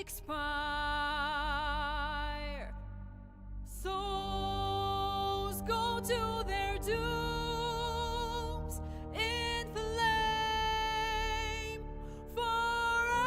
expire. Souls go to their dooms in flame forevermore.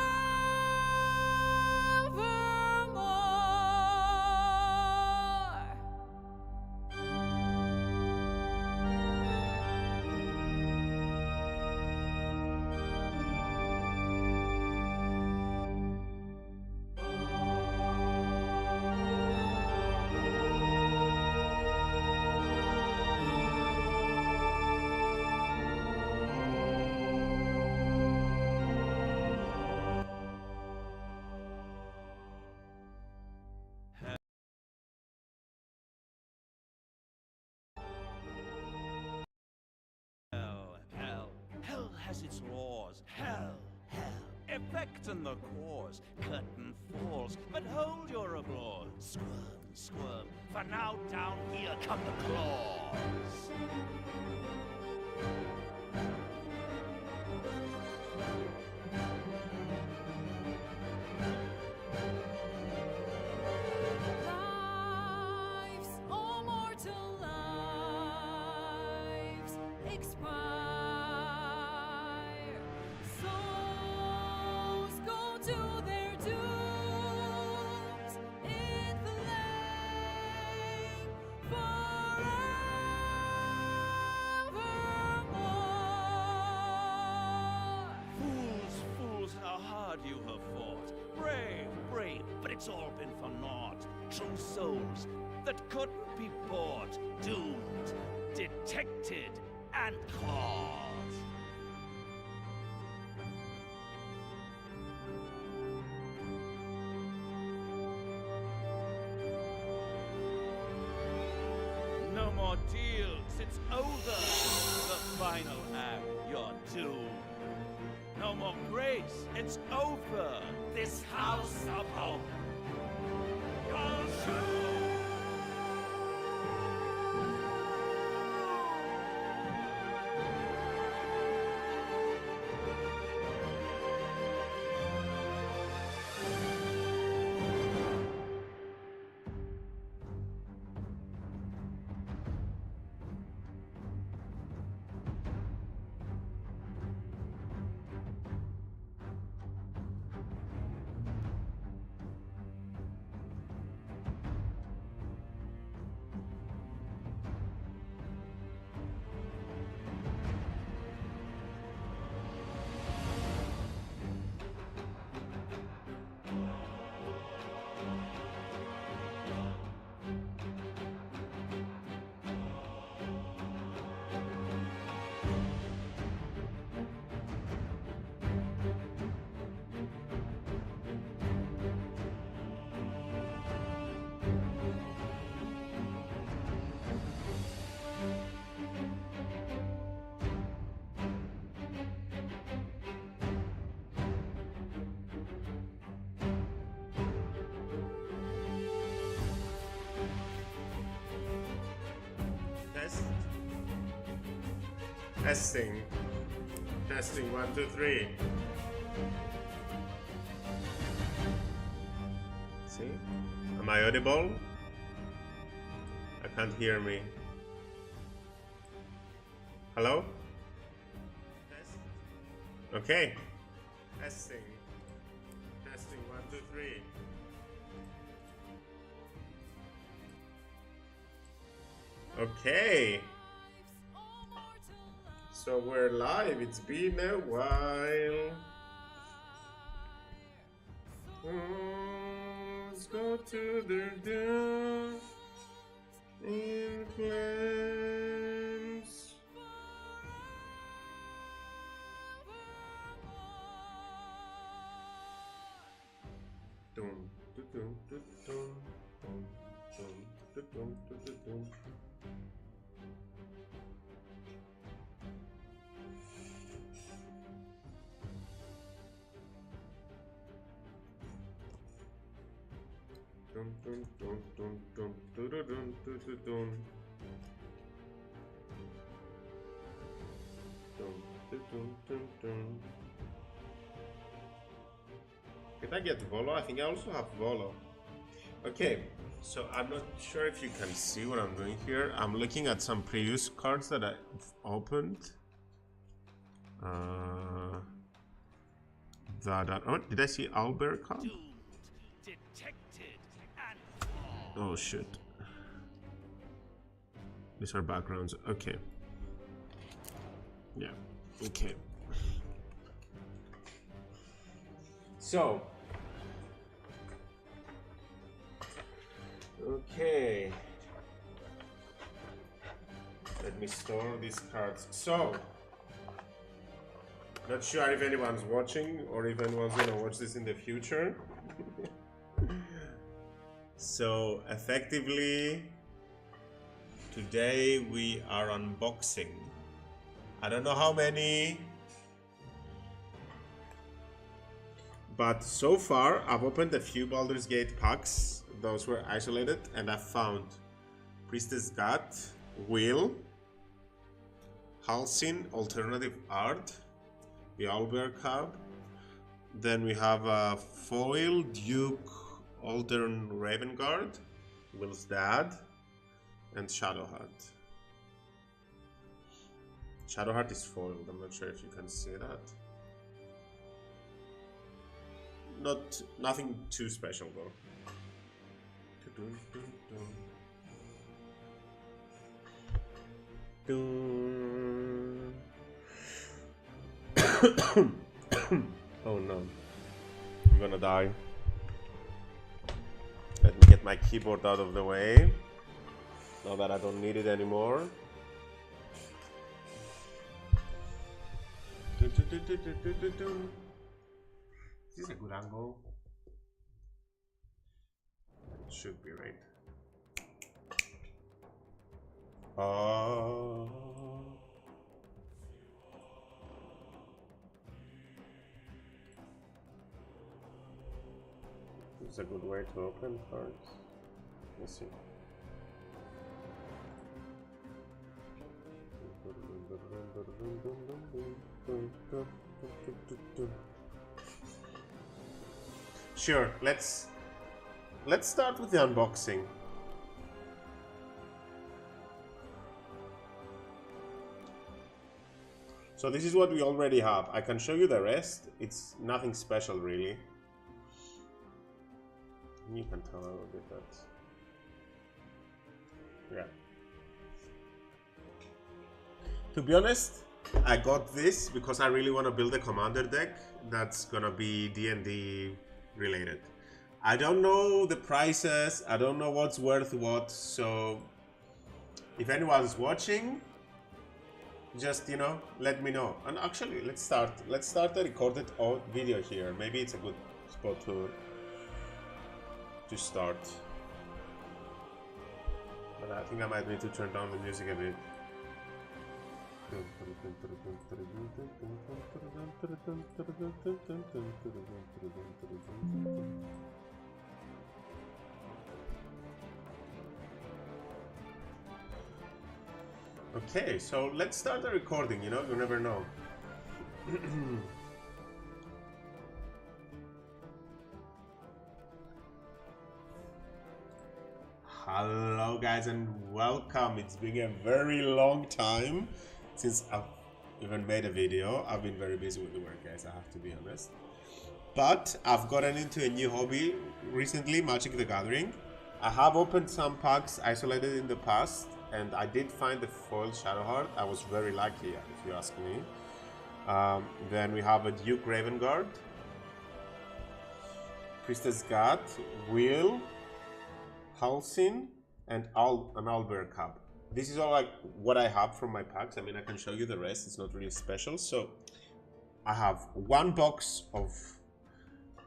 Hell has its laws. Hell. Effect and the cause. Curtain falls, but hold your applause. Squirm, for now down here come the claws. Lives, all mortal lives, expire. Souls go to their dooms in flame forevermore. Fools, how hard you have fought. Brave, but it's all been for naught. True souls that couldn't be bought. Doomed, detected, and caught. No more deals, it's over. The final act, you're doomed. No more grace, it's over. This house of hope, you're doomed. Testing 1 2 3. See? Am I audible? I can't hear me. Hello? Okay. Testing 1 2 3. Okay. So we're live, it's been a while. Let's go to the doom in flames. Dum, dum, dum, dum, dum, dum, dum, dum, dum, dum. Dun dun dun dun dun dun dun dun dun dun dun dun dun dun. Did I get Volo? I think I also have Volo. Okay, so I'm not sure if you can see what I'm doing here. I'm looking at some previous cards that I've opened. Oh, did I see Albert card? Detected and Oh shit. These are backgrounds. Okay. Yeah. Okay. So. Okay. Let me store these cards. So. Not sure if anyone's watching or if anyone's gonna watch this in the future. So effectively, today we are unboxing. I don't know how many, but so far I've opened a few Baldur's Gate packs. Those were isolated, and I found Priestess Gut, Will, Halcyon, Alternative Art, the Albert Cub. Then we have a foil Duke Aldern Ravenguard, Will's dad, and Shadowheart. Shadowheart is foiled. I'm not sure if you can see that. Nothing too special though. Oh no, I'm gonna die. Let me get my keyboard out of the way, now that I don't need it anymore. Is this a good angle? It should be, right? It's a good way to open cards. Let's see. Sure, let's start with the unboxing. So this is what we already have. I can show you the rest. It's nothing special really. You can tell a little bit that. Yeah. To be honest, I got this because I really want to build a commander deck that's gonna be D&D related. I don't know the prices, I don't know what's worth what, so if anyone's watching, just, you know, let me know. And actually, let's start a recorded video here. Maybe it's a good spot to start. But I think I might need to turn down the music a bit. Okay, so let's start the recording, you know, you never know. Hello guys and welcome. It's been a very long time since I've even made a video. I've been very busy with the work, guys, I have to be honest. But I've gotten into a new hobby recently, Magic the Gathering. I have opened some packs isolated in the past, and I did find the foil Shadowheart. I was very lucky, if you ask me. Then we have a Duke Ravenguard, Priestess Gut, Will, Halcyon, and an Albert Cub. This is all like what I have from my packs. I mean, I can show you the rest. It's not really special. So I have one box of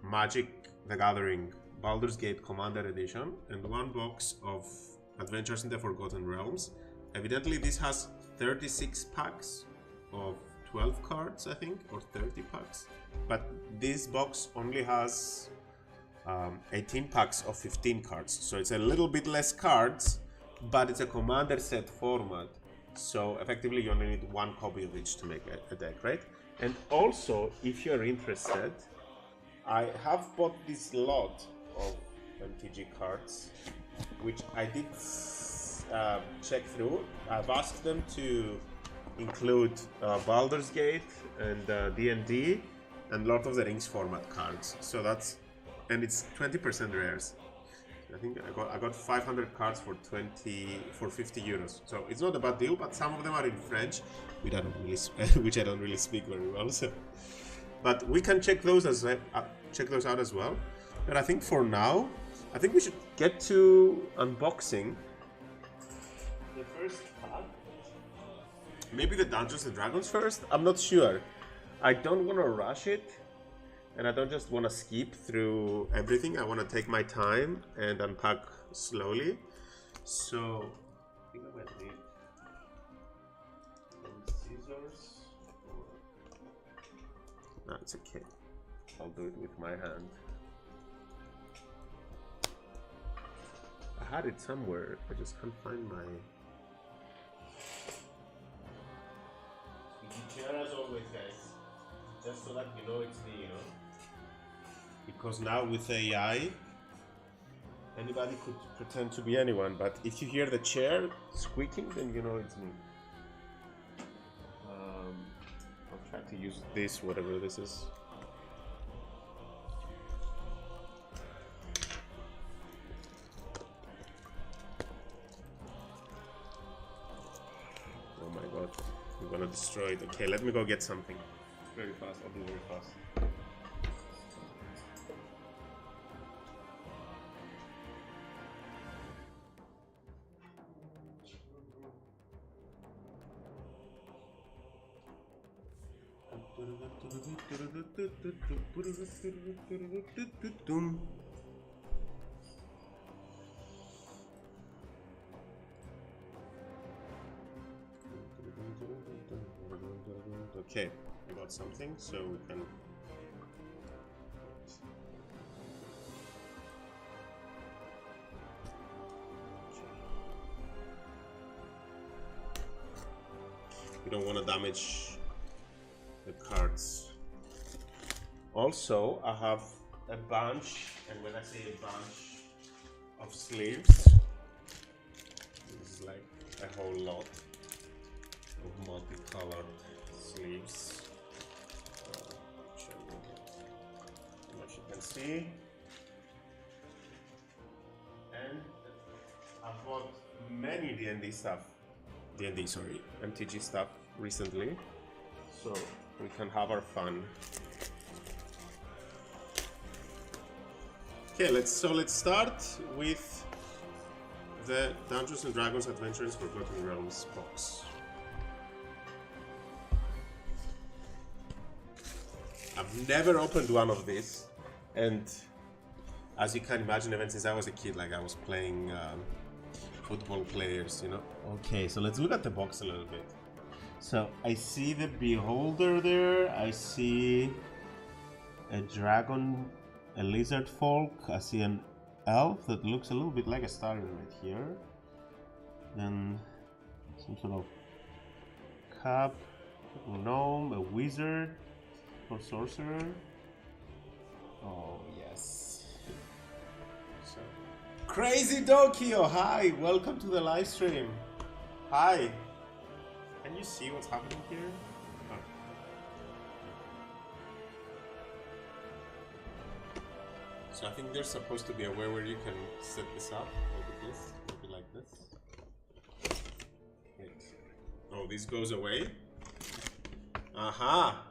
Magic the Gathering Baldur's Gate Commander Edition and one box of Adventures in the Forgotten Realms. Evidently, this has 36 packs of 12 cards, I think, or 30 packs. But this box only has 18 packs of 15 cards. So it's a little bit less cards, but it's a commander set format. So effectively, you only need one copy of each to make a deck, right? And also, if you're interested, I have bought this lot of MTG cards, which I did check through. I've asked them to include Baldur's Gate and D&D and Lord of the Rings format cards. So that's, and it's 20% rares. I think I got 500 cards for 50 euros. So it's not a bad deal, but some of them are in French, which I don't really speak very well. So, but we can check those out as well. But I think for now, I think we should get to unboxing the first pack. Maybe the Dungeons and Dragons first. I'm not sure. I don't want to rush it. And I don't just want to skip through everything. I want to take my time and unpack slowly. So, I think I might need some scissors. No, it's okay. I'll do it with my hand. I had it somewhere. I just can't find my... Chair as always, guys. Just so that you know it's me, you know. Because now with AI, anybody could pretend to be anyone, but if you hear the chair squeaking, then you know it's me. I'll try to use this, whatever this is. Oh my god, I'm gonna destroy it. Okay, let me go get something. Very fast, I'll be very fast. Okay, I got something, so we can... We don't want to damage the cards. Also, I have a bunch, and when I say a bunch of sleeves, this is like a whole lot of multicolored sleeves. As you can see, and I bought many D&D stuff. MTG stuff recently, so we can have our fun. Okay, let's start with the Dungeons and Dragons Adventures Forgotten Realms box. I've never opened one of these, and as you can imagine, even since I was a kid, like I was playing football players, you know. Okay, so let's look at the box a little bit. So I see the Beholder there, I see a dragon, a lizard folk, I see an elf that looks a little bit like a Starion right here. Then some sort of cap, a gnome, a wizard, or sorcerer. Oh yes. So Crazy Dokio, hi, welcome to the live stream. Hi. Can you see what's happening here? Oh. So I think there's supposed to be a way where you can set this up. Maybe like this. Wait. Oh, this goes away? Aha!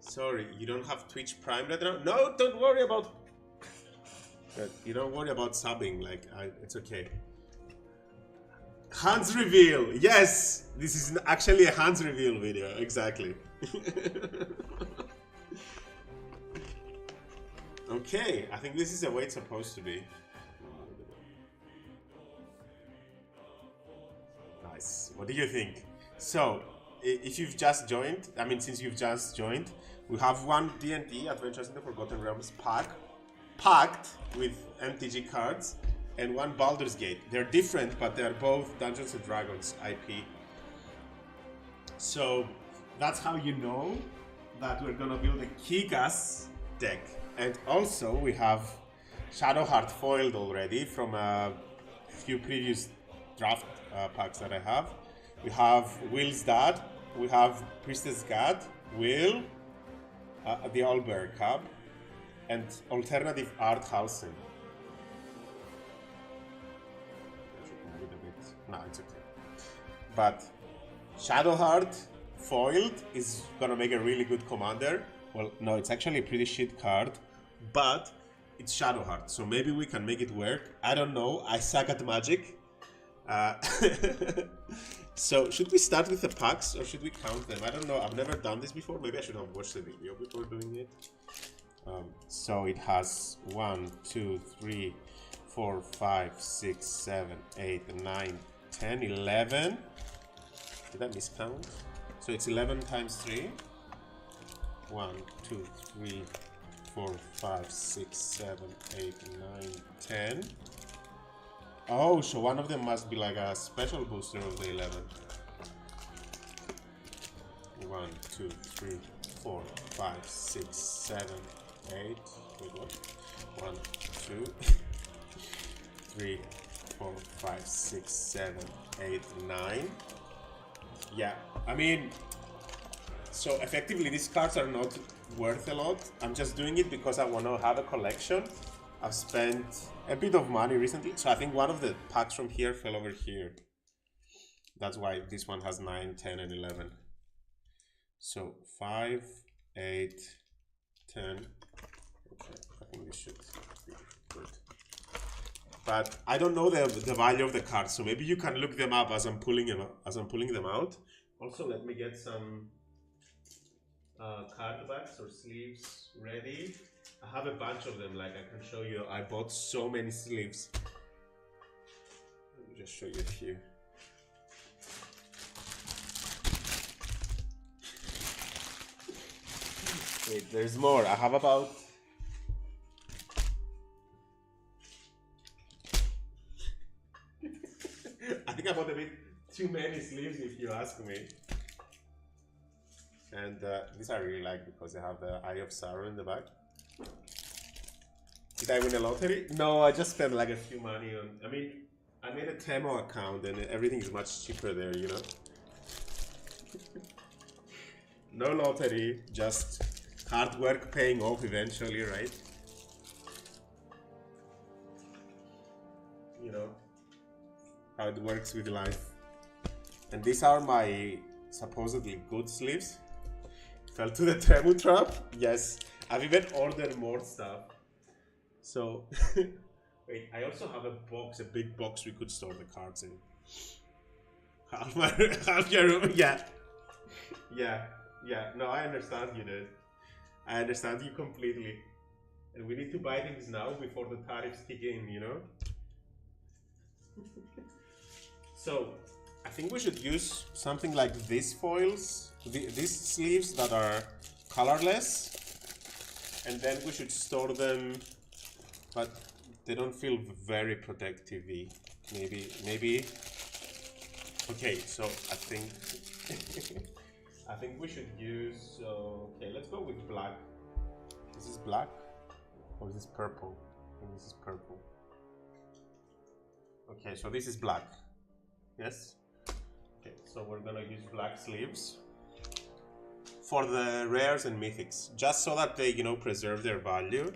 Sorry, you don't have Twitch Prime right now? No, don't worry about... You don't worry about subbing, like, it's okay. Hands reveal! Yes! This is actually a hands reveal video, exactly. Okay, I think this is the way it's supposed to be. Nice. What do you think? So, if you've just joined, since you've just joined, we have one D&D Adventures in the Forgotten Realms packed with MTG cards, and one Baldur's Gate. They're different, but they're both Dungeons and Dragons IP. So that's how you know that we're gonna build a kick-ass deck. And also we have Shadowheart foiled already from a few previous draft packs that I have. We have Will's Dad, we have Priestess God, Will, the Owlbear Cub, and alternative art housing. No, it's okay. But Shadowheart foiled is gonna make a really good commander. Well, no, it's actually a pretty shit card, but it's Shadowheart, so maybe we can make it work. I don't know. I suck at Magic. So should we start with the packs or should we count them? I don't know. I've never done this before. Maybe I should have watched the video before doing it. So it has 1, 2, 3, 4, 5, 6, 7, 8, 9, 10, 11. Did I miscount? So it's 11 times 3. 1, 2, 3, 4, 5, 6, 7, 8, 9, 10. Oh, so one of them must be like a special booster of the 11. 1, 2, 3, 4, 5, 6, 7, 8. Wait, what? 1, 2, 3, 4, 5, 6, 7, 8, 9. Yeah, I mean, so effectively these cards are not worth a lot. I'm just doing it because I want to have a collection. I've spent a bit of money recently, so I think one of the packs from here fell over here. That's why this one has 9, 10, and 11. So 5, 8, 10. Okay, I think this should be good. But I don't know the value of the cards, so maybe you can look them up as I'm pulling them out. Also, let me get some card backs or sleeves ready. I have a bunch of them, like I can show you. I bought so many sleeves. Let me just show you a few. Wait, there's more. I have about... I think I bought a bit too many sleeves if you ask me. And these I really like because they have the Eye of Sauron in the back. Did I win a lottery? No, I just spent like a few money on... I mean, I made a Temo account and everything is much cheaper there, you know? No lottery, just hard work paying off eventually, right? You know, how it works with life. And these are my supposedly good sleeves. Fell to the Temu trap? Yes. I've even ordered more stuff. So, wait, I also have a box, a big box we could store the cards in. Half your room, yeah. Yeah, no, I understand you, dude. I understand you completely. And we need to buy things now before the tariffs kick in, you know? So, I think we should use something like these foils, these sleeves that are colorless. And then we should store them, but they don't feel very protective-y. Maybe. Okay, so I think I think we should use. Okay, let's go with black. Is this black or is this purple? I think this is purple. Okay, so this is black. Yes. Okay, so we're gonna use black sleeves for the rares and mythics, just so that they, you know, preserve their value.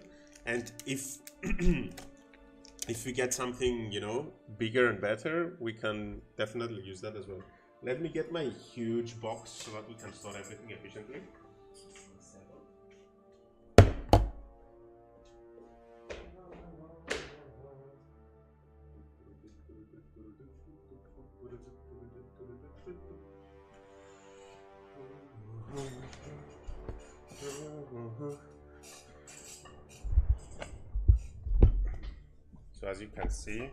And if if we get something, you know, bigger and better, we can definitely use that as well. Let me get my huge box so that we can store everything efficiently. So as you can see,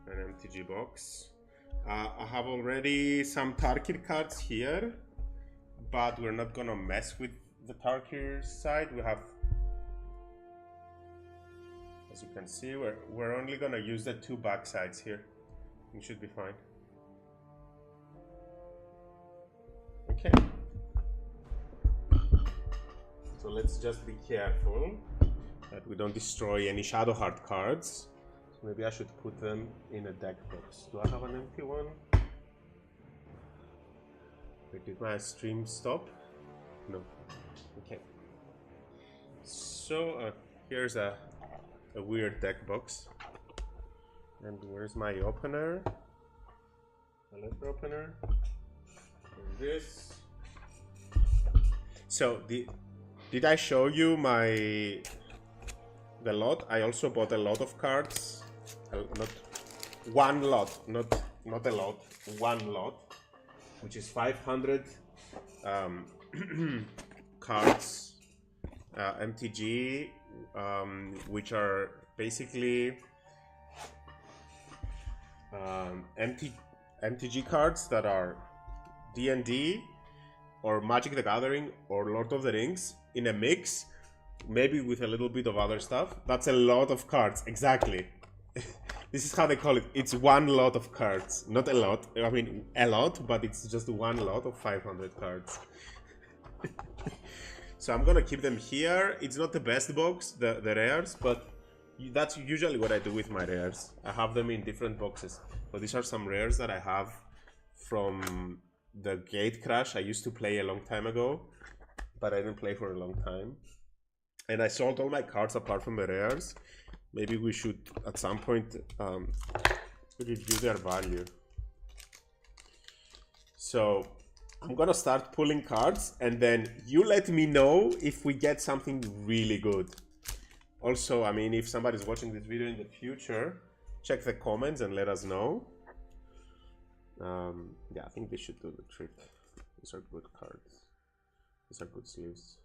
an MTG box. I have already some Tarkir cards here, but we're not gonna mess with the Tarkir side. We have, as you can see, we're only gonna use the two back sides here. We should be fine. Okay. So let's just be careful that we don't destroy any Shadow Heart cards. So maybe I should put them in a deck box. Do I have an empty one? Wait, did my stream stop? No. Okay. So here's a weird deck box. And where's my opener? A letter opener. And this. So did I show you the lot? I also bought a lot of cards. Not one lot, not a lot. One lot, which is 500 cards, MTG, which are basically MTG cards that are D&D or Magic the Gathering or Lord of the Rings in a mix, maybe with a little bit of other stuff. That's a lot of cards, exactly. This is how they call it. It's one lot of cards, not a lot. I mean, a lot, but it's just one lot of 500 cards. So I'm gonna keep them here. It's not the best box, the rares, but that's usually what I do with my rares. I have them in different boxes. So these are some rares that I have from the Gate Crash I used to play a long time ago, but I didn't play for a long time. And I sold all my cards apart from the rares. Maybe we should, at some point, review their value. So I'm gonna start pulling cards, and then you let me know if we get something really good. Also, I mean, if somebody's watching this video in the future, check the comments and let us know. Yeah, I think they should do the trick. These are good cards. These are good sleeves.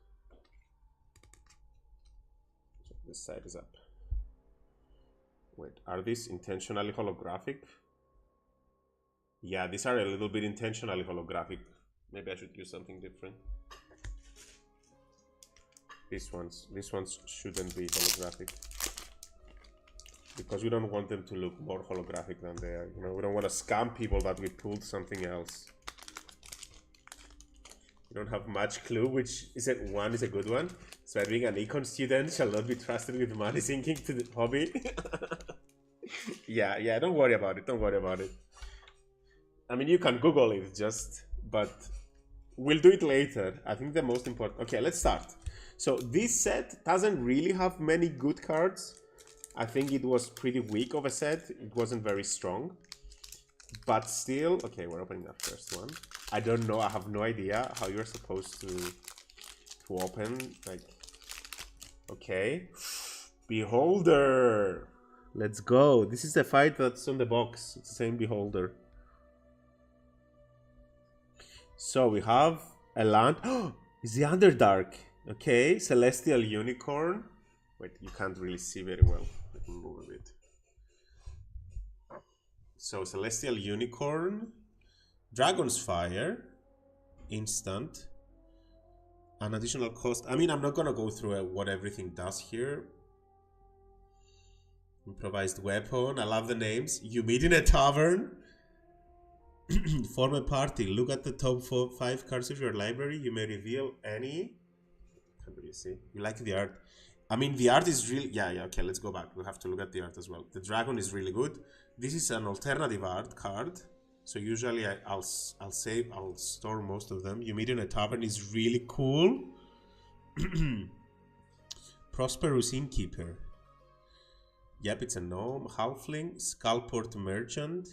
So this side is up. Wait, are these intentionally holographic? Yeah, these are a little bit intentionally holographic. Maybe I should use something different. These ones shouldn't be holographic, because we don't want them to look more holographic than they are. You know, we don't want to scam people that we pulled something else. We don't have much clue which is one is a good one. So being an econ student shall not be trusted with money sinking to the hobby. yeah, don't worry about it. Don't worry about it. I mean, you can Google it but we'll do it later. I think the most important. Okay, let's start. So this set doesn't really have many good cards. I think it was pretty weak of a set. It wasn't very strong. But still, okay, we're opening our first one. I don't know, I have no idea how you're supposed to open, like, okay. Beholder! Let's go. This is the fight that's on the box. It's the same Beholder. So we have a land. Oh, it's the Underdark. Okay, Celestial Unicorn. Wait, you can't really see very well. Let me move a bit. So Celestial Unicorn, Dragon's Fire, instant, an additional cost. I mean, I'm not gonna go through what everything does here. Improvised weapon, I love the names. You meet in a tavern. Form a party. Look at the top 5 cards of your library. You may reveal any. Can't really see. You like the art. I mean, the art is really... Yeah, okay, let's go back. We'll have to look at the art as well. The dragon is really good. This is an alternative art card. So usually I'll store most of them. You meet in a tavern is really cool. Prosperous Innkeeper. Yep, it's a gnome. Halfling. Skullport Merchant.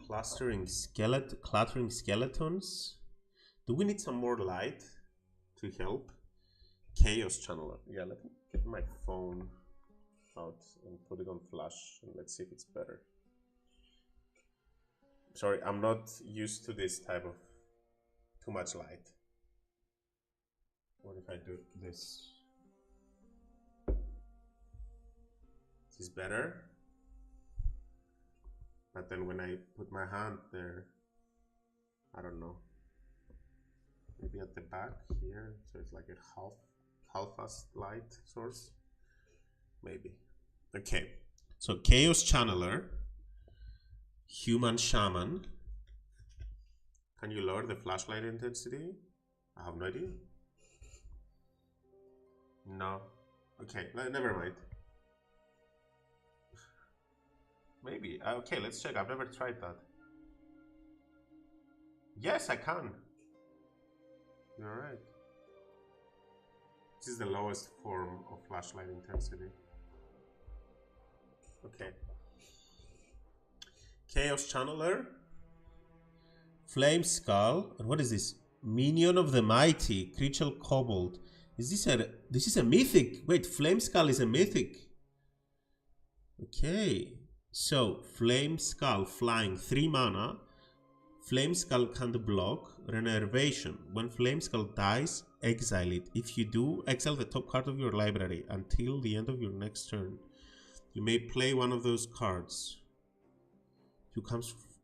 Clattering Skeletons. Do we need some more light to help? Chaos Channeler. Yeah, let me get my phone out and put it on flash and let's see if it's better. Sorry, I'm not used to this type of too much light. What if I do this? Is this better? But then when I put my hand there, I don't know. Maybe at the back here, so it's like a half-fast light source. Maybe. Okay. So Chaos Channeler, Human Shaman. Can you lower the flashlight intensity? I have no idea. No. Okay, never mind. Maybe. Okay, let's check. I've never tried that. Yes, I can. You're right. This is the lowest form of flashlight intensity. Okay. Chaos Channeler. Flame Skull. And what is this? Minion of the Mighty. Creature Kobold. This is a mythic. Wait, Flame Skull is a mythic. Okay. So, Flame Skull flying 3 mana. Flame Skull can't block. Renervation. When Flame Skull dies, exile it. If you do, exile the top card of your library until the end of your next turn. You may play one of those cards.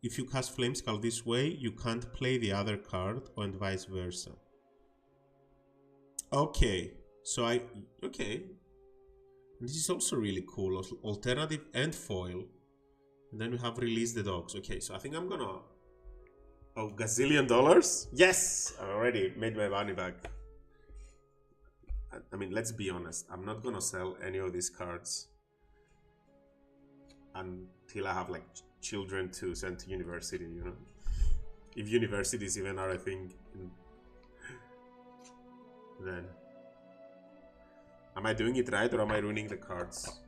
If you cast Flame Skull this way, you can't play the other card, and vice versa. Okay, so okay. This is also really cool. Alternative and foil. And then we have Release the Dogs. Okay, so I think I'm gonna... Oh, gazillion dollars? Yes! I already made my money back. I mean, let's be honest. I'm not gonna sell any of these cards until I have like children to send to university, you know? If universities even are a thing, then... Am I doing it right or am I ruining the cards?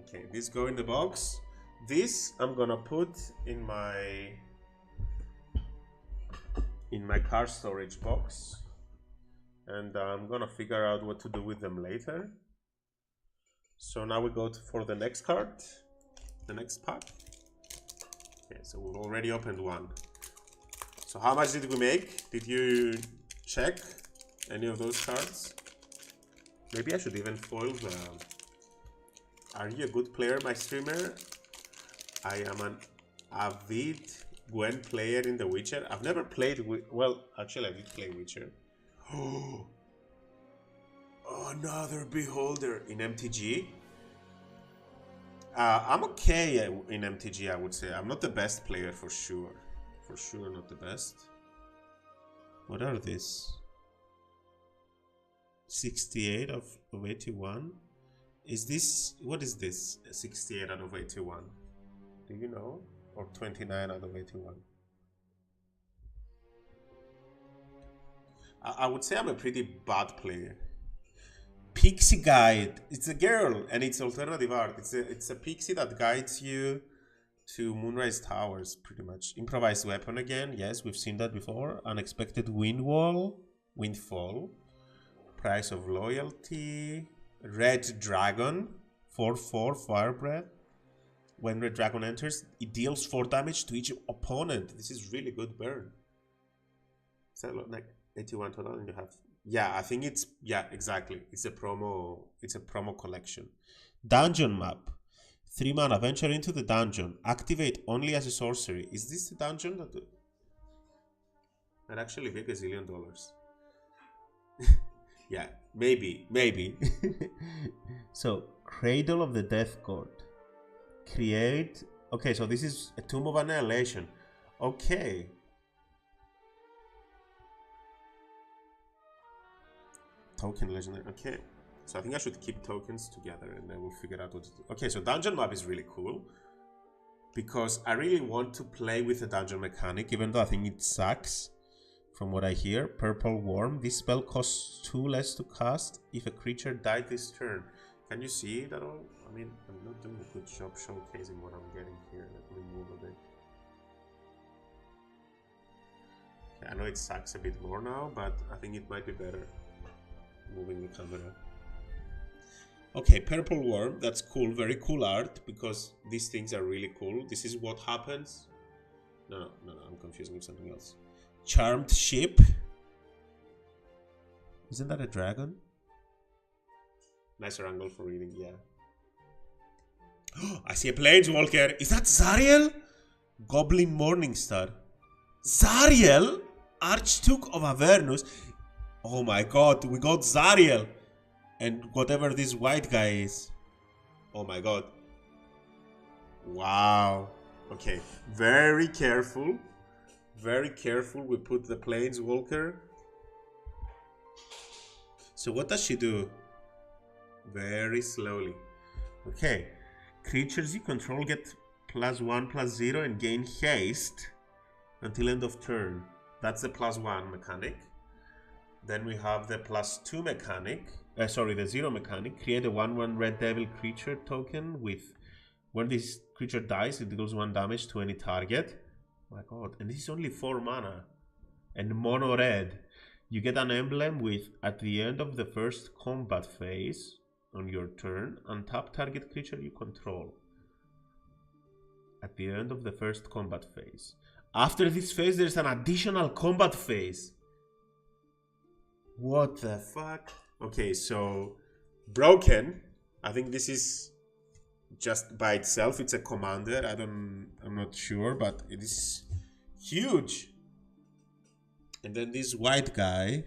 Okay, these go in the box. This I'm gonna put in my card storage box, and I'm gonna figure out what to do with them later. So now we go for the next card, the next pack. Okay, so we've already opened one. So how much did we make? Did you check any of those cards? Maybe I should even foil the... Are you a good player, my streamer? I am an avid Gwen player in The Witcher. I've never played... Well, actually I did play Witcher. Oh, another Beholder in MTG. I'm okay in MTG, I would say. I'm not the best player for sure. For sure not the best. What are these? 68 of 81. Is this... What is this? 68 out of 81. Do you know? Or 29 out of 81. I would say I'm a pretty bad player. Pixie Guide. It's a girl and it's alternative art. It's a pixie that guides you to Moonrise Towers, pretty much. Improvised weapon again. Yes, we've seen that before. Unexpected Windfall. Price of Loyalty. Red Dragon. 4/4 Fire Breath. When Red Dragon enters, it deals 4 damage to each opponent. This is really good burn. Is that like 81 total and you have... Yeah, I think it's... Yeah, exactly. It's a promo collection. Dungeon map. 3 mana. Venture into the dungeon. Activate only as a sorcery. Is this the dungeon that... I'd actually make $1 zillion. Yeah, maybe. So, Cradle of the Death God. Create... Okay, so this is a Tomb of Annihilation. Okay. Token legendary. Okay. So I think I should keep tokens together and then we'll figure out what to do. Okay, so dungeon map is really cool. Because I really want to play with the dungeon mechanic, even though I think it sucks. From what I hear. Purple Worm. This spell costs 2 less to cast if a creature died this turn. Can you see it at all? I mean, I'm not doing a good job showcasing what I'm getting here. Let me move a bit. Okay, I know it sucks a bit more now, but I think it might be better moving the camera. Okay, Purple Worm. That's cool. Very cool art because these things are really cool. This is what happens. No, I'm confusing with something else. Charmed Ship. Isn't that a dragon? Nicer angle for reading, yeah. I see a Planeswalker. Is that Zariel? Goblin Morningstar. Zariel? Archduke of Avernus. Oh my god, we got Zariel. And whatever this white guy is. Oh my god. Wow. Okay, very careful. Very careful, we put the Planeswalker. So what does she do? Very slowly. Okay. Creatures you control get +1/+0 and gain haste until end of turn. That's the +1 mechanic. Then we have the +2 mechanic. The 0 mechanic. Create a 1/1 red devil creature token with when this creature dies, it deals 1 damage to any target. Oh my god, and this is only 4 mana. And mono red. You get an emblem with at the end of the first combat phase on your turn, untap target creature you control. At the end of the first combat phase. After this phase, there's an additional combat phase. What the fuck? Okay, so broken. I think this is just by itself. It's a commander. I'm not sure, but it is huge. And then this white guy,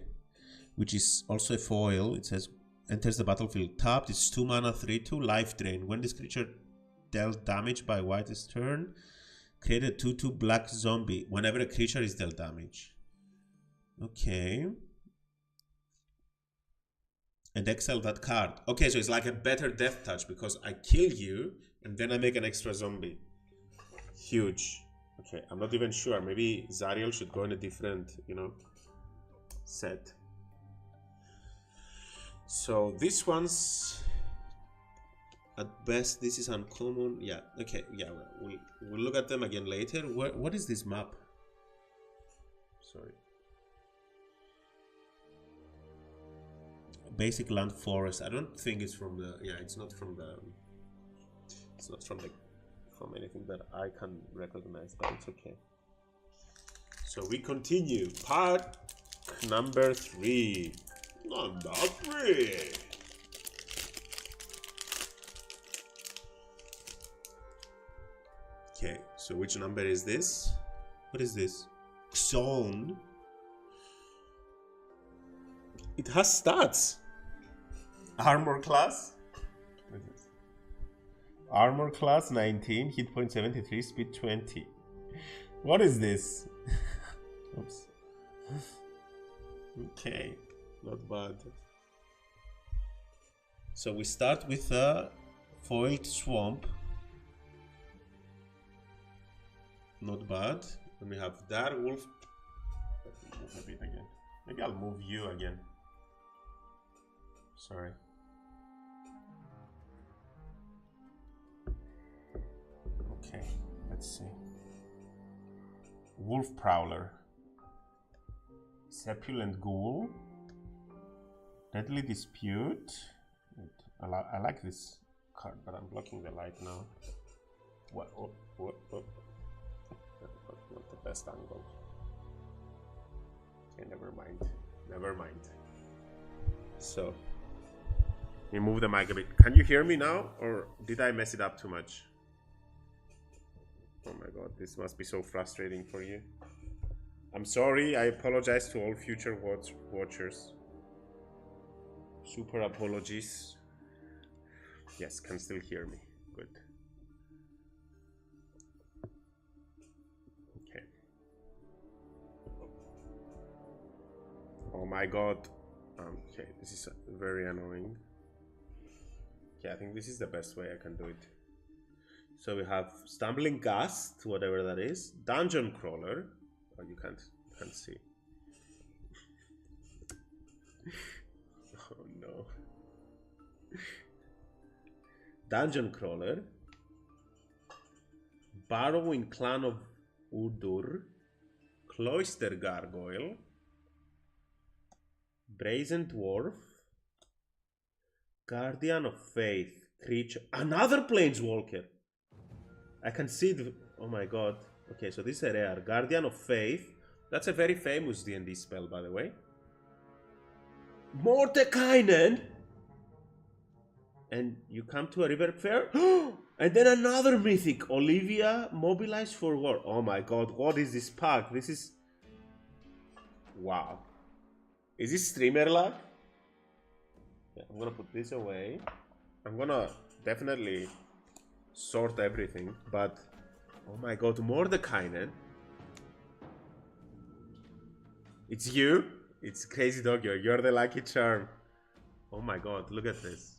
which is also a foil, it says enters the battlefield tapped. It's 2 mana, 3/2, life drain. When this creature dealt damage by white's turn, create a 2/2 black zombie whenever a creature is dealt damage. Okay. And exile that card. Okay, so it's like a better death touch because I kill you and then I make an extra zombie. Huge. Okay, I'm not even sure. Maybe Zariel should go in a different, set. So this one's at best, this is uncommon. Yeah, okay, yeah, we'll look at them again later. What is this map? Sorry. Basic land forest. I don't think it's from the. Yeah, it's not from the. It's not from anything that I can recognize, but it's okay. So we continue. Part number 3. Number 3. Okay, so which number is this? What is this? Zone. It has stats. Armor class. What is this? Armor class 19, hit point 73, speed 20. What is this? Oops. Okay, not bad. So we start with a foiled swamp. Not bad. And we have Dark Wolf. Let me move a bit again. Maybe I'll move you again. Sorry. Okay, let's see. Wolf Prowler. Sepulent Ghoul. Deadly Dispute. I like this card, but I'm blocking the light now. What? What? Not the best angle. Okay, never mind. Never mind. So, we move the mic a bit. Can you hear me now, or did I mess it up too much? Oh my god, this must be so frustrating for you. I'm sorry, I apologize to all future watchers. Super apologies. Yes, can still hear me. Good. Okay. Oh my god. Okay, this is very annoying. Okay, I think this is the best way I can do it. So we have Stumbling Gust, whatever that is. Dungeon Crawler. Oh, you can't see. Oh no. Dungeon Crawler. Burrowing Clan of Udur. Cloister Gargoyle. Brazen Dwarf. Guardian of Faith. Creature. Another Planeswalker! I can see the... Oh my god. Okay, so this is a rare. Guardian of Faith. That's a very famous D&D spell, by the way. Mordekainen! And you come to a river fair. And then another mythic. Olivia, mobilized for war. Oh my god, what is this pack? This is... Wow. Is this streamer luck? Yeah, I'm gonna put this away. I'm gonna definitely sort everything, but oh my god, Mordekainen. It's you? It's Crazy Dog, you're the lucky charm. Oh my god, look at this.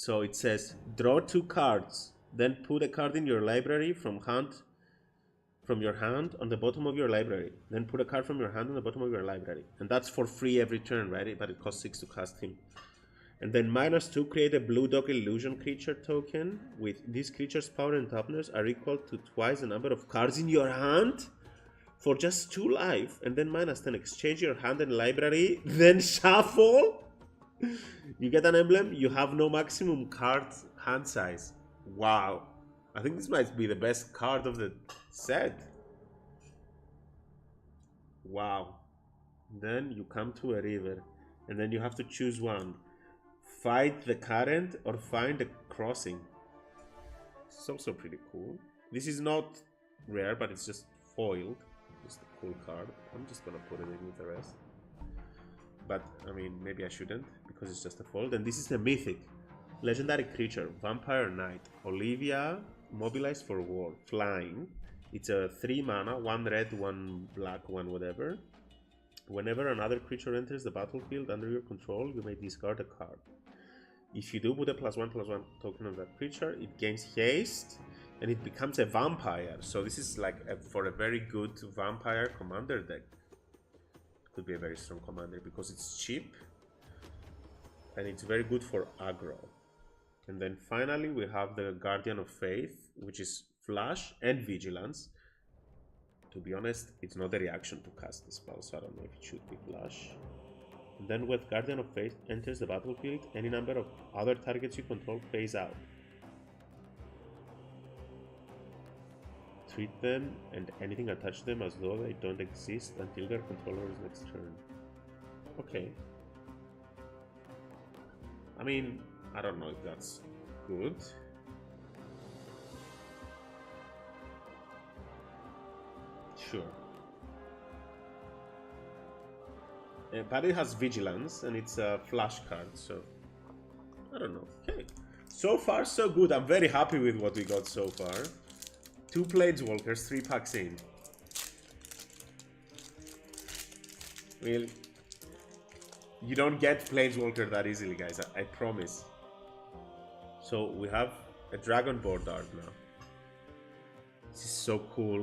So it says draw 2 cards, then put a card in your library from your hand on the bottom of your library. Then put a card from your hand on the bottom of your library. And that's for free every turn, right? But it costs 6 to cast him. And then -2, create a blue dog illusion creature token. With this creature's power and toughness are equal to twice the number of cards in your hand for just 2 life. And then -10, exchange your hand and library, then shuffle. You get an emblem, you have no maximum card hand size. Wow. I think this might be the best card of the set. Wow. Then you come to a river, and then you have to choose one. Fight the current or find a crossing. It's also pretty cool. This is not rare, but it's just foiled. Just a cool card. I'm just gonna put it in with the rest. But, I mean, maybe I shouldn't, because it's just a fold. And this is a mythic. Legendary creature, Vampire Knight. Olivia, mobilized for war. Flying. It's a 3 mana, 1 red, 1 black, 1 whatever. Whenever another creature enters the battlefield under your control, you may discard a card. If you do, put a +1/+1 token on that creature. It gains haste, and it becomes a vampire. So this is like for a very good vampire commander deck. Could be a very strong commander because it's cheap, and it's very good for aggro. And then finally we have the Guardian of Faith, which is flash and vigilance. To be honest, it's not a reaction to cast the spell, so I don't know if it should be flash. And then when Guardian of Faith enters the battlefield, any number of other targets you control phase out. Treat them and anything attached to them as though they don't exist until their controller's next turn. Okay. I mean, I don't know if that's good. Sure. But it has vigilance and it's a flash card, so I don't know. Okay. So far, so good. I'm very happy with what we got so far. 2 Planeswalkers, 3 packs in. Well, you don't get Planeswalker that easily, guys. I promise. So we have a Dragon Board art now. This is so cool.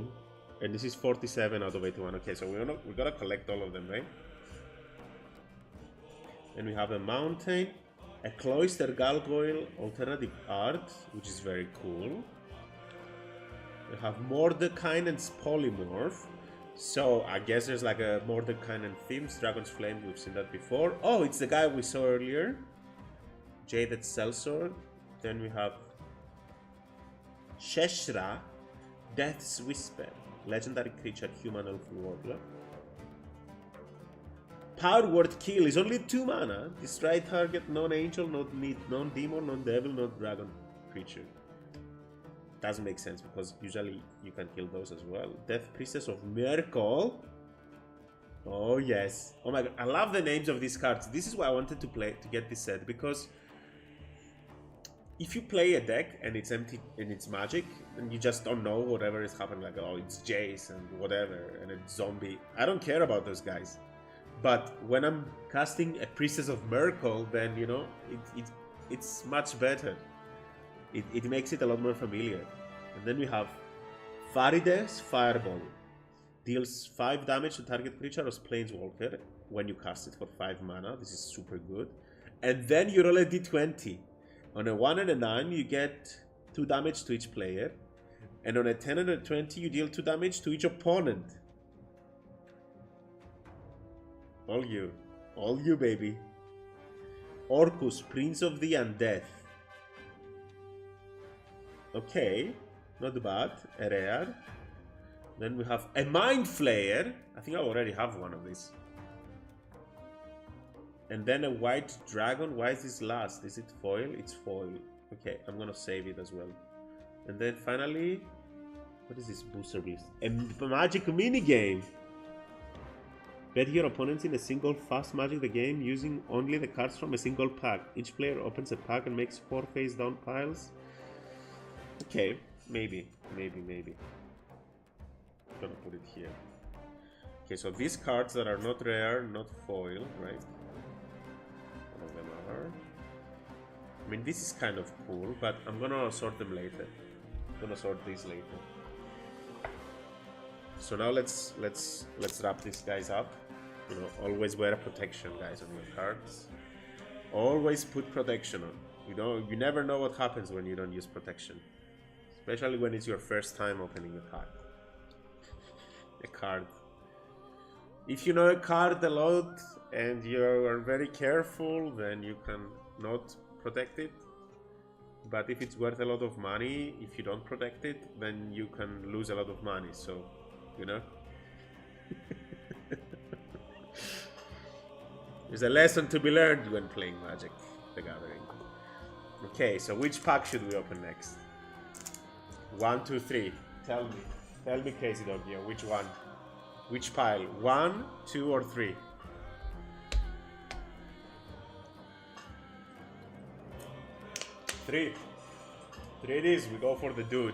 And this is 47 out of 81. Okay, so we're gonna collect all of them, right? And we have a mountain, a Cloister Gargoyle alternative art, which is very cool. We have Mordekainen and Polymorph. So I guess there's like a Mordekainen themes, Dragon's Flame, we've seen that before. Oh, it's the guy we saw earlier. Jaded Sellsword. Then we have Sheshra, Death's Whisper, legendary creature, human elf warrior. Power Word Kill is only 2 mana. Destroy target non-angel, non-demon, non-devil, non-dragon creature. Doesn't make sense because usually you can kill those as well. Death Priestess of Miracle. Oh yes. Oh my god, I love the names of these cards. This is why I wanted to get this set, because if you play a deck and it's empty and it's magic and you just don't know whatever is happening, like oh it's Jace and whatever and a zombie, I don't care about those guys. But when I'm casting a Priestess of Miracle, then you know it's much better. It makes it a lot more familiar. And then we have Farides Fireball. Deals 5 damage to target creature or Planeswalker when you cast it for 5 mana. This is super good. And then you roll a d20. On a 1 and a 9, you get 2 damage to each player. And on a 10 and a 20, you deal 2 damage to each opponent. All you. All you, baby. Orcus, Prince of the Undead. Okay, not bad. A rare. Then we have a Mind Flayer. I think I already have one of these. And then a White Dragon. Why is this last? Is it foil? It's foil. Okay, I'm gonna save it as well. And then finally, what is this booster list? A Magic minigame. Bet your opponents in a single fast Magic the game using only the cards from a single pack. Each player opens a pack and makes 4 face down piles. Okay, maybe. I'm gonna put it here. Okay, so these cards that are not rare, not foil, right? Some of them are. I mean, this is kind of cool, but I'm gonna sort them later. I'm gonna sort these later. So now let's wrap these guys up. You know, always wear a protection, guys, on your cards. Always put protection on. You never know what happens when you don't use protection, especially when it's your first time opening a card. If you know a card a lot and you are very careful, then you can not protect it. But if it's worth a lot of money, if you don't protect it, then you can lose a lot of money. So, you know. There's a lesson to be learned when playing Magic the Gathering. Okay, so which pack should we open next? 1, 2, 3. Tell me, Casey Doggio, which one? Which pile? 1, 2, or 3? 3. 3 it is. We go for the dude.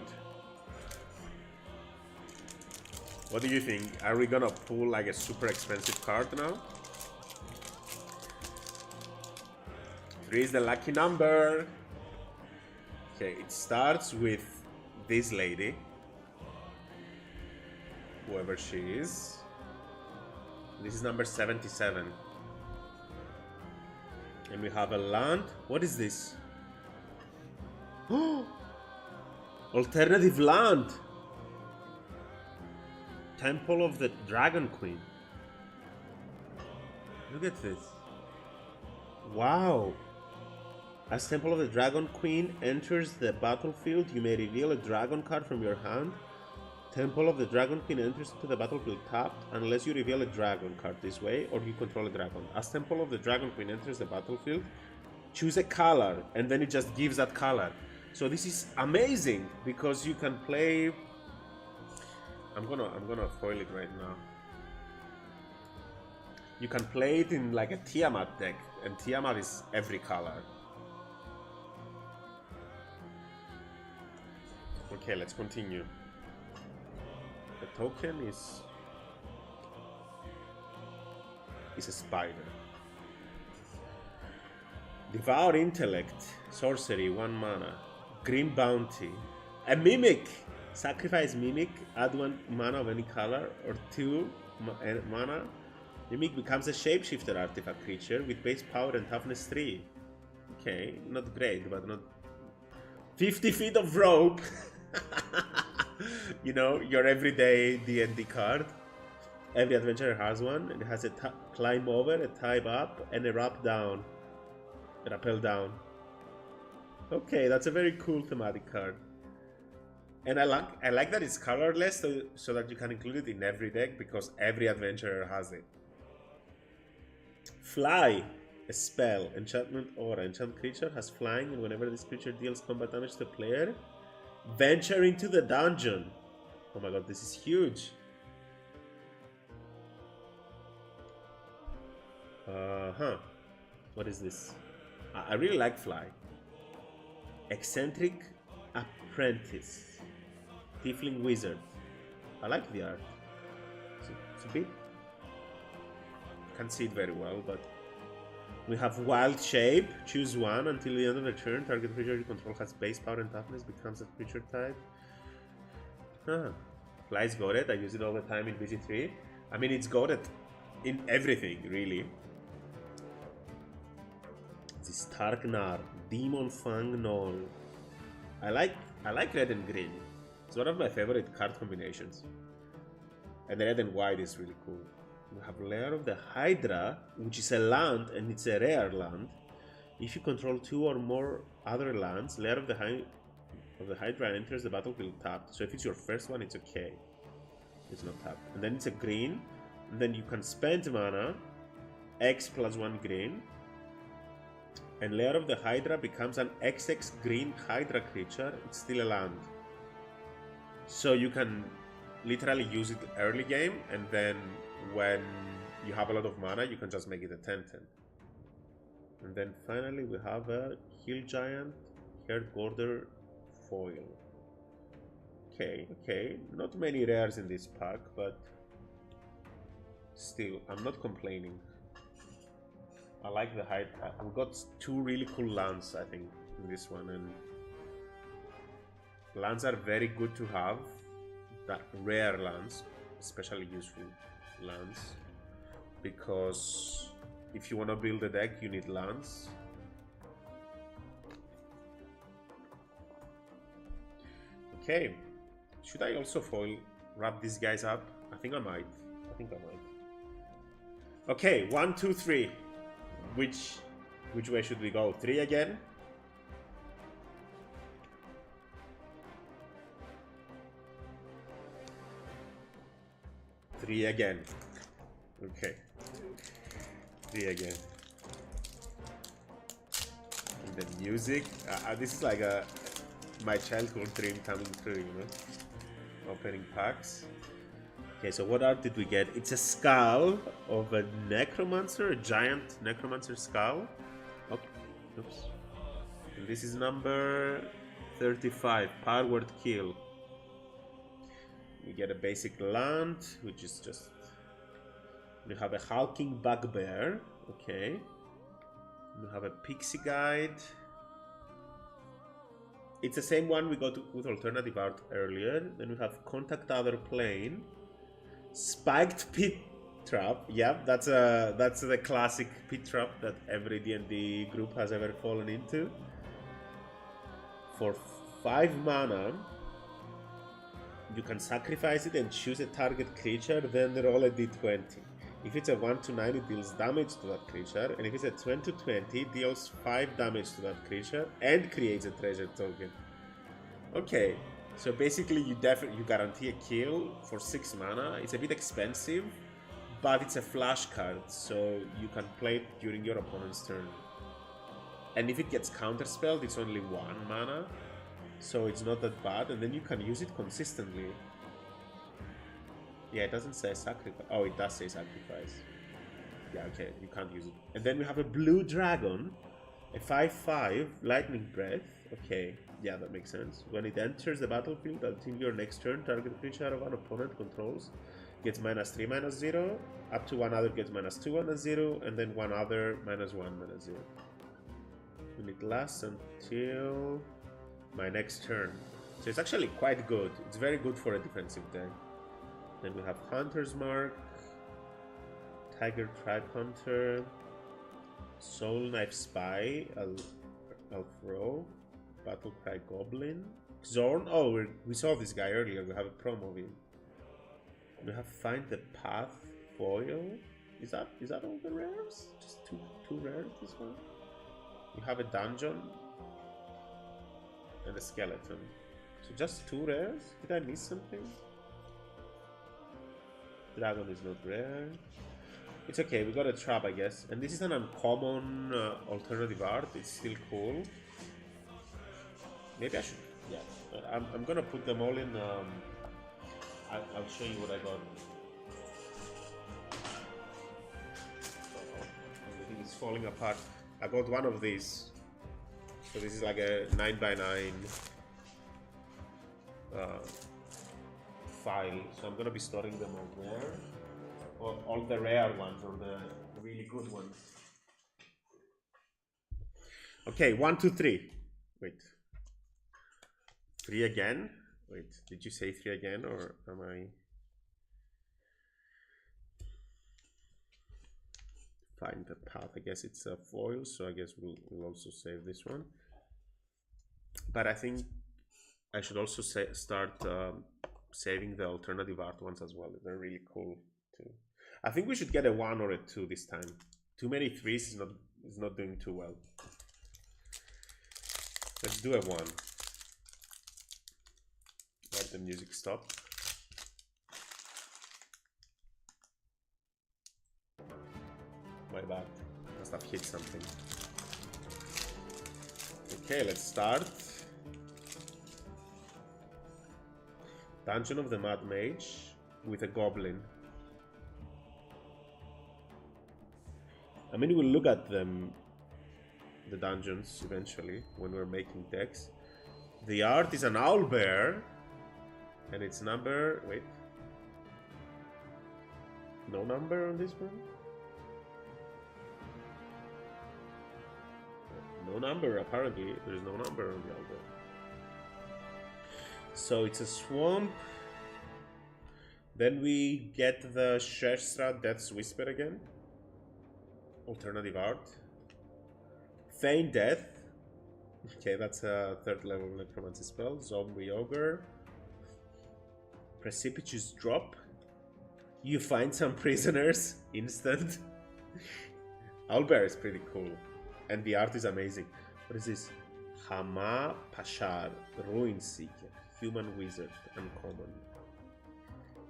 What do you think? Are we gonna pull like a super expensive card now? 3 is the lucky number. Okay, it starts with this lady. Whoever she is. This is number 77. And we have a land. What is this? Alternative land. Temple of the Dragon Queen. Look at this. Wow. As Temple of the Dragon Queen enters the battlefield, you may reveal a dragon card from your hand. Temple of the Dragon Queen enters into the battlefield tapped unless you reveal a dragon card this way or you control a dragon. As Temple of the Dragon Queen enters the battlefield, choose a color and then it just gives that color. So this is amazing because you can play. I'm gonna foil it right now. You can play it in like a Tiamat deck, and Tiamat is every color. Okay, let's continue. The token is a spider. Devour Intellect, sorcery, 1 mana. Green Bounty, a Mimic. Sacrifice Mimic, add 1 mana of any color, or 2 mana. Mimic becomes a shapeshifter artifact creature with base power and toughness 3. Okay, not great, but not. 50 feet of rope. You know, your everyday D&D card. Every adventurer has one. It has a climb over, a type up, and a rappel down. Okay, that's a very cool thematic card. And I like that it's colorless, so that you can include it in every deck because every adventurer has it. Fly, a spell, enchantment aura. Enchant creature has flying, and whenever this creature deals combat damage to the player, venture into the dungeon. Oh my god, this is huge. What is this? I really like Fly. Eccentric Apprentice. Tiefling Wizard. I like the art. It's a bit. Can't see it very well, but we have Wild Shape. Choose 1 until the end of the turn. Target creature you control has base power and toughness. Becomes a creature type. Fly's got it. I use it all the time in VG3. I mean, it's got it in everything, really. This Tarknar, Demon Fang Knoll. I like red and green. It's one of my favorite card combinations. And red and white is really cool. We have Lair of the Hydra, which is a land and it's a rare land. If you control 2 or more other lands, Lair of the Hydra enters the battlefield tapped. So if it's your first one, it's okay. It's not tapped. And then it's a green. And then you can spend mana, X plus 1 green. And Lair of the Hydra becomes an XX green Hydra creature. It's still a land. So you can literally use it early game, and then when you have a lot of mana, you can just make it a 10/10. And then finally we have a Hill Giant, Herd Border foil. Okay, not many rares in this pack, but still, I'm not complaining. I like the height. We got 2 really cool lands, I think, this one, and lands are very good to have. That rare lands, especially useful lands, because if you want to build a deck, you need lands. Okay, should I also foil wrap these guys up? I think I might. Okay, 1, 2, 3. Which way should we go? 3 again? Three again. Okay. 3 again. And the music. This is like my childhood dream coming true, you know? Opening packs. Okay, so what art did we get? It's a skull of a necromancer, a giant necromancer skull. Oh, oops. And this is number 35, Powered Kill. We get a basic land, which is just... We have a hulking bugbear, okay. We have a pixie guide. It's the same one we got with alternative art earlier. Then we have contact other plane. Spiked pit trap. Yep, that's the classic pit trap that every D&D group has ever fallen into. For 5 mana, you can sacrifice it and choose a target creature, then roll a d20. If it's a 1 to 9, it deals damage to that creature, and if it's a 10 to 20, it deals 5 damage to that creature and creates a treasure token. Okay. So basically, you guarantee a kill for 6 mana. It's a bit expensive, but it's a flash card, so you can play it during your opponent's turn. And if it gets counterspelled, it's only 1 mana, so it's not that bad. And then you can use it consistently. Yeah, it doesn't say sacrifice. Oh, it does say sacrifice. Yeah, okay, you can't use it. And then we have a blue dragon, a 5/5 lightning breath. Okay. Yeah, that makes sense. When it enters the battlefield until your next turn, target creature of an opponent controls gets -3, -0. Up to one other gets -2, -0, and then one other -1, -0. And it lasts until my next turn. So it's actually quite good. It's very good for a defensive deck. Then we have Hunter's Mark, Tiger Tribe Hunter, Soul Knife Spy, Alfro, Battlecry Goblin, Zorn. Oh, we saw this guy earlier. We have a promo of him. We have Find the Path foil. Is that all the rares? Just two rares this one. We have a dungeon and a skeleton. So just 2 rares? Did I miss something? Dragon is not rare. It's okay, we got a trap, I guess. And this is an uncommon alternative art. It's still cool. Maybe I should... Yeah. I'm gonna put them all in... I'll show you what I got. Everything is falling apart. I got one of these. So this is like a 9x9 file. So I'm gonna be storing them all there. Or all the rare ones or the really good ones. Okay, 1, 2, 3. Wait. 3 again? Wait, did you say 3 again or am I... Find the path. I guess it's a foil, so I guess we'll also save this one. But I think I should also start saving the alternative art ones as well. They're really cool too. I think we should get a 1 or a 2 this time. Too many 3s is not doing too well. Let's do a 1. Let the music stop. My bad. Must have hit something. Okay, let's start. Dungeon of the Mad Mage with a goblin. I mean, we'll look at them, the dungeons, eventually, when we're making decks. The art is an owlbear, and its number... Wait. No number on this one? No number, apparently. There's no number on the album. So it's a swamp. Then we get the Shestra Death's Whisper again. Alternative art. Feign Death. Okay, that's a 3rd level necromancy spell. Zombie Ogre. Precipitous Drop. You find some prisoners. Instant. Owlbear is pretty cool. And the art is amazing. What is this? Hama Pashar. Ruin Seeker. Human Wizard. Uncommon.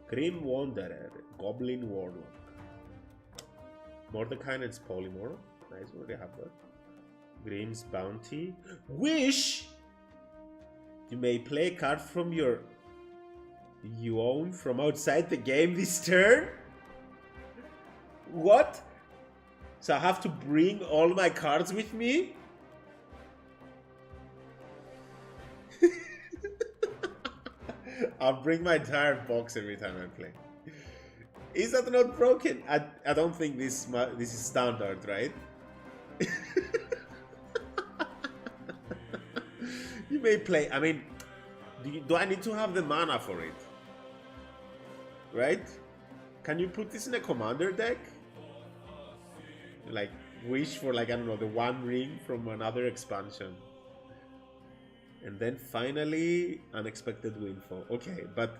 Grim Wanderer. Goblin Warlock. Mordekainen's Polymorph. Nice, we already have that. Grim's Bounty. Wish! You may play a card from your... you own from outside the game this turn? What? So I have to bring all my cards with me? I'll bring my entire box every time I play. Is that not broken? I don't think this is standard, right? You may play. I mean, do I need to have the mana for it? Right? Can you put this in a commander deck? Like, wish for, like, I don't know, the one ring from another expansion. And then finally, unexpected windfall. Okay, but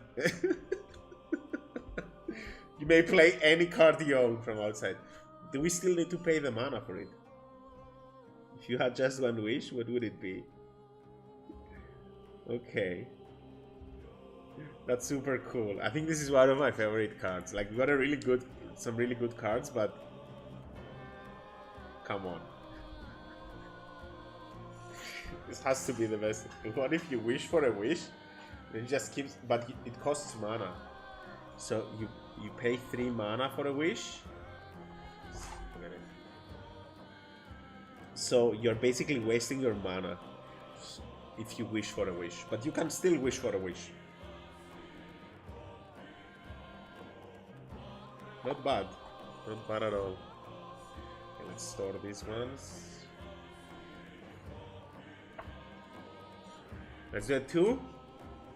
you may play any card you own from outside. Do we still need to pay the mana for it? If you had just one wish, what would it be? Okay. That's super cool. I think this is one of my favorite cards. Like, we got some really good cards, but come on. This has to be the best. What if you wish for a wish? Then it just keeps, but it costs mana. So you pay 3 mana for a wish. So you're basically wasting your mana if you wish for a wish. But you can still wish for a wish. Not bad. Not bad at all. Okay, let's store these ones. Let's do a 2.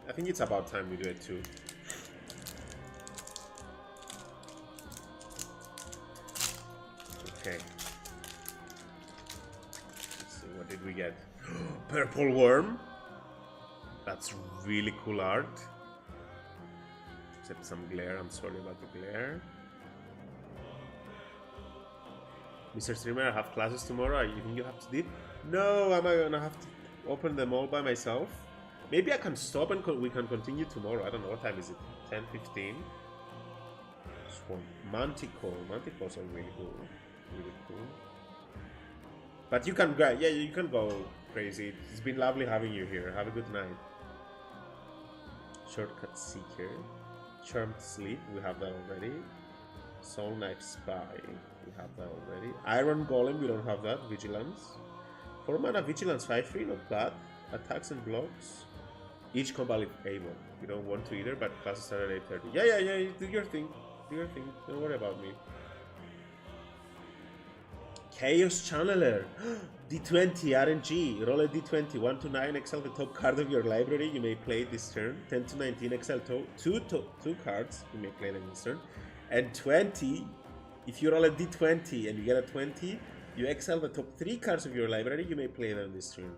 I think it's about time we do a 2. Okay. Let's see, what did we get? Purple Worm. That's really cool art. Except some glare. I'm sorry about the glare. Mr. Streamer, I have classes tomorrow. You think you have to dip? No, am I gonna have to open them all by myself? Maybe I can stop and we can continue tomorrow. I don't know, what time is it? 10:15. Swamp. Manticore. Manticores are really cool. Really cool. But you can go, yeah, you can go crazy. It's been lovely having you here. Have a good night. Shortcut Seeker. Charmed Sleep, we have that already. Soul Knife Spy, we have that already. Iron Golem, we don't have that. Vigilance. 4 mana Vigilance, 5/3, not bad. Attacks and blocks. Each combat is able. We don't want to either, but classes start at 8:30. Yeah, do your thing. Do your thing. Don't worry about me. Chaos Channeler. D20 RNG. Roll a D20. 1 to 9. Exile the top card of your library. You may play it this turn. 10 to 19. Exile two cards. You may play them this turn. And 20. If you roll a D20 and you get a 20, you exile the top 3 cards of your library. You may play them this turn.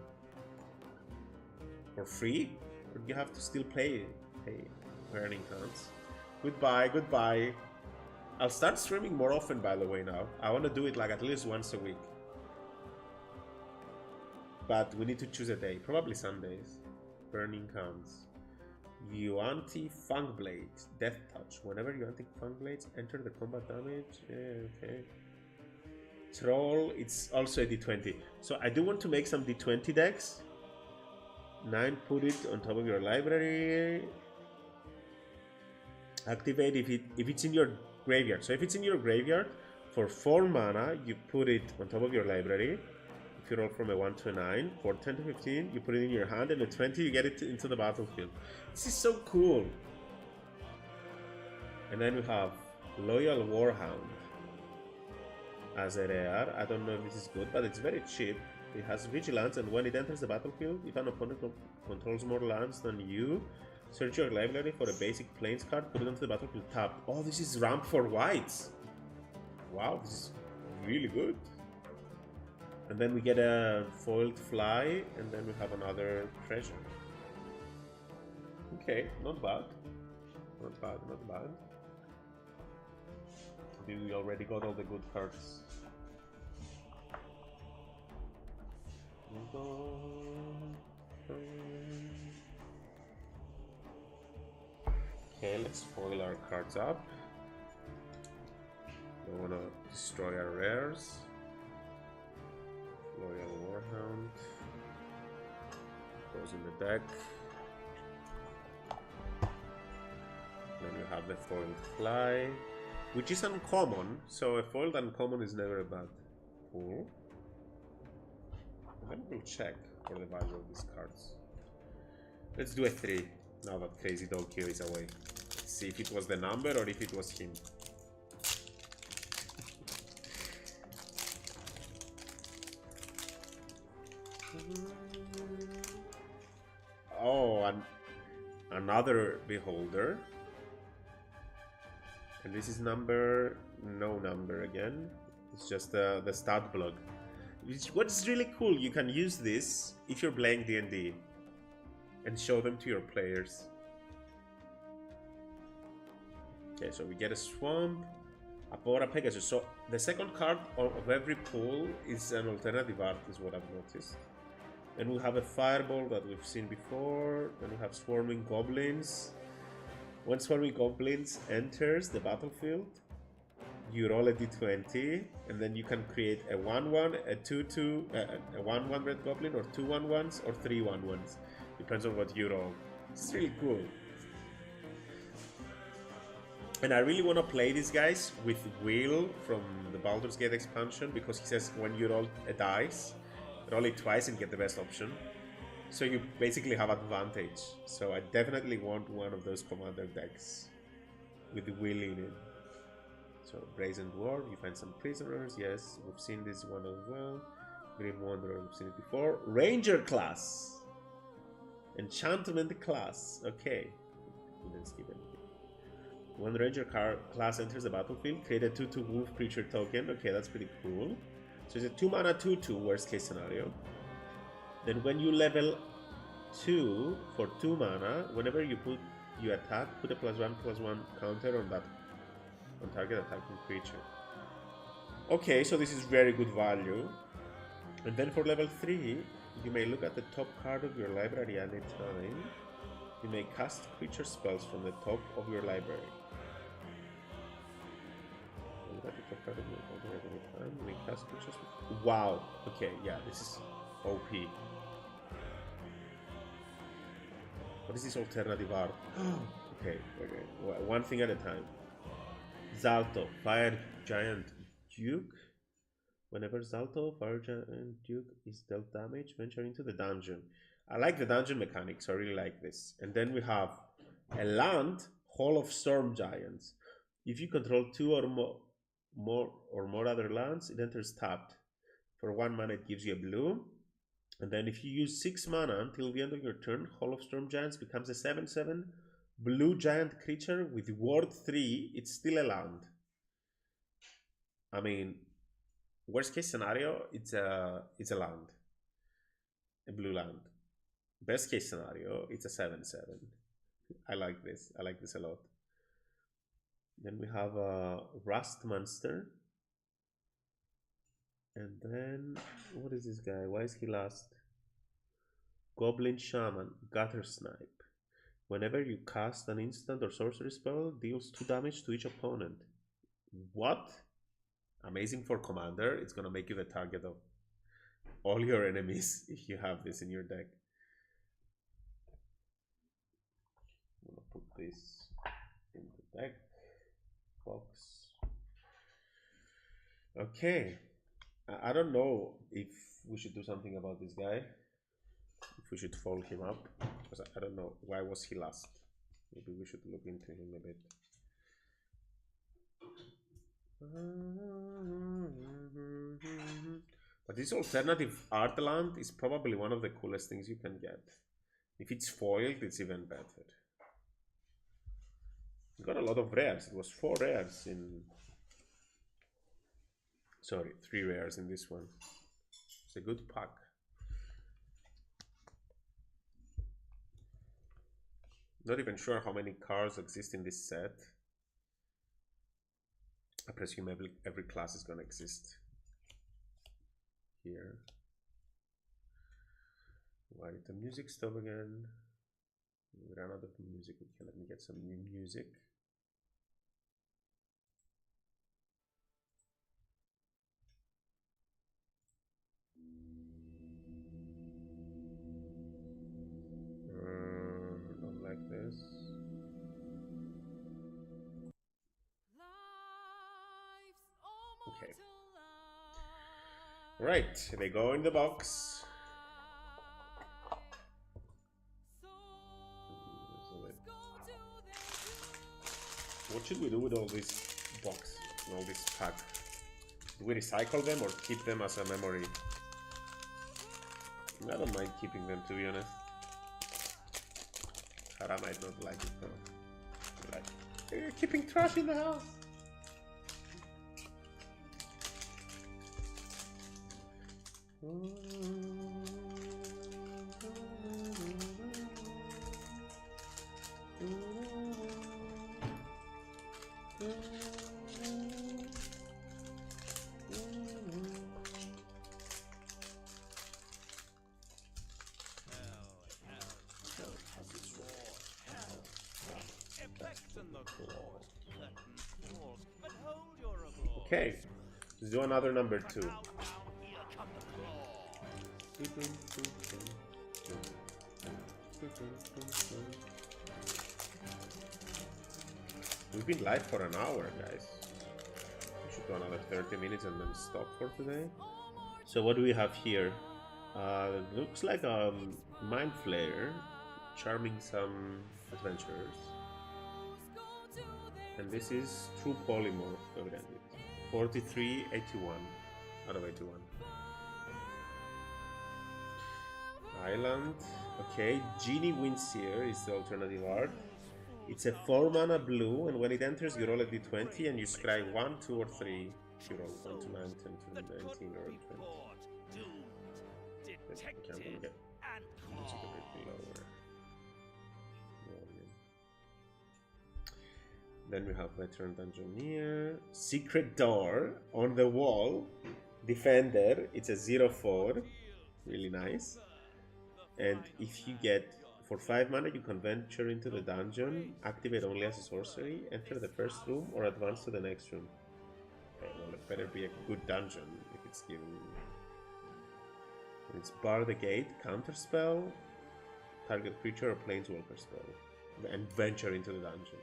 For free? Or you have to still pay earning cards. Goodbye. I'll start streaming more often, by the way, now. I want to do it like at least once a week. But we need to choose a day. Probably Sundays. Burning counts. You anti-Fang Blade. Death Touch. Whenever you anti-Fang Blades, enter the combat damage. Yeah, okay. Troll, it's also a D20. So I do want to make some D20 decks. 9, put it on top of your library. Activate if it's in your graveyard. So if it's in your graveyard, for 4 mana, you put it on top of your library. If you roll from a 1 to a 9, for 10 to 15, you put it in your hand, and at 20, you get it into the battlefield. This is so cool. And then we have Loyal Warhound as a rare. I don't know if this is good, but it's very cheap. It has vigilance, and when it enters the battlefield, if an opponent controls more lands than you, search your library for a basic plains card, put it onto the battlefield tapped. Oh, this is ramp for whites. Wow, this is really good. And then we get a foiled fly, and then we have another treasure. Okay, not bad. Not bad, not bad. We already got all the good cards. Okay, let's foil our cards up. We wanna destroy our rares. Loyal Warhound goes in the deck. Then you have the foiled fly, which is uncommon, so a foiled uncommon is never a bad pull. Then we'll check for the value of these cards. Let's do a 3 now that Crazy Dog here is away. Let's see if it was the number or if it was him. Oh, another Beholder. And this is number, no number again. It's just the stat block. What's really cool, you can use this if you're playing D&D and show them to your players. Okay, so we get a Swamp, Apora Pegasus. So the second card of every pool is an alternative art, is what I've noticed. And we have a Fireball that we've seen before. Then we have Swarming Goblins. When Swarming Goblins enters the battlefield, you roll a d20, and then you can create a 1/1, a 2/2, a 1/1 red goblin, or 2 1/1s, or 3 1/1s. Depends on what you roll. It's really cool. And I really want to play these guys with Will from the Baldur's Gate expansion, because he says when you roll a dice, roll it twice and get the best option. So you basically have advantage. So I definitely want one of those commander decks with Will in it. So Brazen Dwarf, you find some prisoners, yes, we've seen this one as well. Grim Wanderer, we've seen it before. Ranger class! Enchantment class, okay. We didn't skip anything. When Ranger class enters the battlefield, create a 2/2 wolf creature token. Okay, that's pretty cool. So it's a 2 mana 2/2 worst case scenario. Then when you level 2 for 2 mana, whenever you attack, put a +1/+1 counter on that on target attacking creature. Okay, so this is very good value. And then for level 3, you may look at the top card of your library at any time. You may cast creature spells from the top of your library. Look at the top card of your library at any time. You may cast creature spells. Wow. Okay, yeah, this is OP. What is this alternative art? Okay. One thing at a time. Zalto, Fire Giant Duke. Whenever Zalto, Fire Giant Duke is dealt damage, venture into the dungeon. I like the dungeon mechanics, I really like this. And then we have a land, Hall of Storm Giants. If you control 2 or more other lands, it enters tapped. For 1 mana, it gives you a blue. And then if you use 6 mana until the end of your turn, Hall of Storm Giants becomes a 7/7 blue giant creature with ward 3. It's still a land. I mean, worst case scenario, it's a land, a blue land. Best case scenario, it's a 7/7. I like this. I like this a lot. Then we have a Rust Monster. And then, what is this guy? Why is he last? Goblin Shaman, Gutter Snipe. Whenever you cast an instant or sorcery spell, deals 2 damage to each opponent. What? Amazing for commander. It's gonna make you the target of all your enemies if you have this in your deck. I'm gonna put this in the deck box. Okay. I don't know if we should do something about this guy. If we should fold him up. Because I don't know. Why was he last? Maybe we should look into him a bit. But this alternative art land is probably one of the coolest things you can get. If it's foiled, it's even better. You got a lot of rares. It was 4 rares in... Sorry, 3 rares in this one. It's a good pack. Not even sure how many cards exist in this set. I presume every class is gonna exist here. Why did the music stop again? We ran out of music. Okay, let me get some new music. Not like this. Okay. Right, they go in the box. What should we do with all this box, all this pack? Do we recycle them or keep them as a memory? I don't mind keeping them, to be honest. Hara might not like it though. Like, you're keeping trash in the house. Okay, let's do another number 2. We've been live for an hour, guys. We should do another 30 minutes and then stop for today. So what do we have here? Looks like a Mind Flayer charming some adventurers. And this is True Polymorph, evidently. 43, 81 out of 81. Island. Okay, Genie Windseer is the alternative art. It's a 4-mana blue, and when it enters, you roll a d20 and you scry 1, 2, or 3. You roll 1 to 9, 10 to 19, or 20. Okay, I'm gonna get music a bit lower. Then we have Veteran Dungeoneer, Secret Door on the wall, Defender. It's a 0/4, really nice. And if you get, for 5 mana, you can venture into the dungeon, activate only as a sorcery, enter the first room, or advance to the next room. Okay, well, it better be a good dungeon if it's given. And it's Bar the Gate, Counterspell, target creature or planeswalker spell, and venture into the dungeon.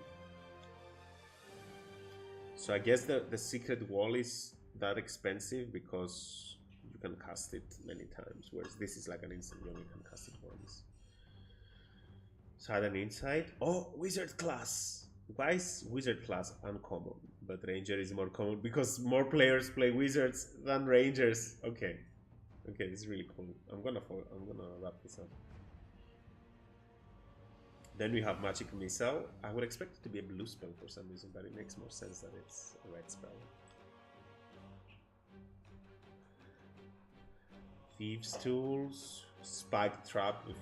So I guess the secret wall is that expensive because you can cast it many times, whereas this is like an instant, you only can cast it once. So I had an insight. Oh, wizard class! Why is wizard class uncommon, but ranger is more common? Because more players play wizards than rangers. Okay. Okay, this is really cool. I'm gonna wrap this up. Then we have Magic Missile. I would expect it to be a blue spell for some reason, but it makes more sense that it's a red spell. Thieves' Tools, Spike Trap with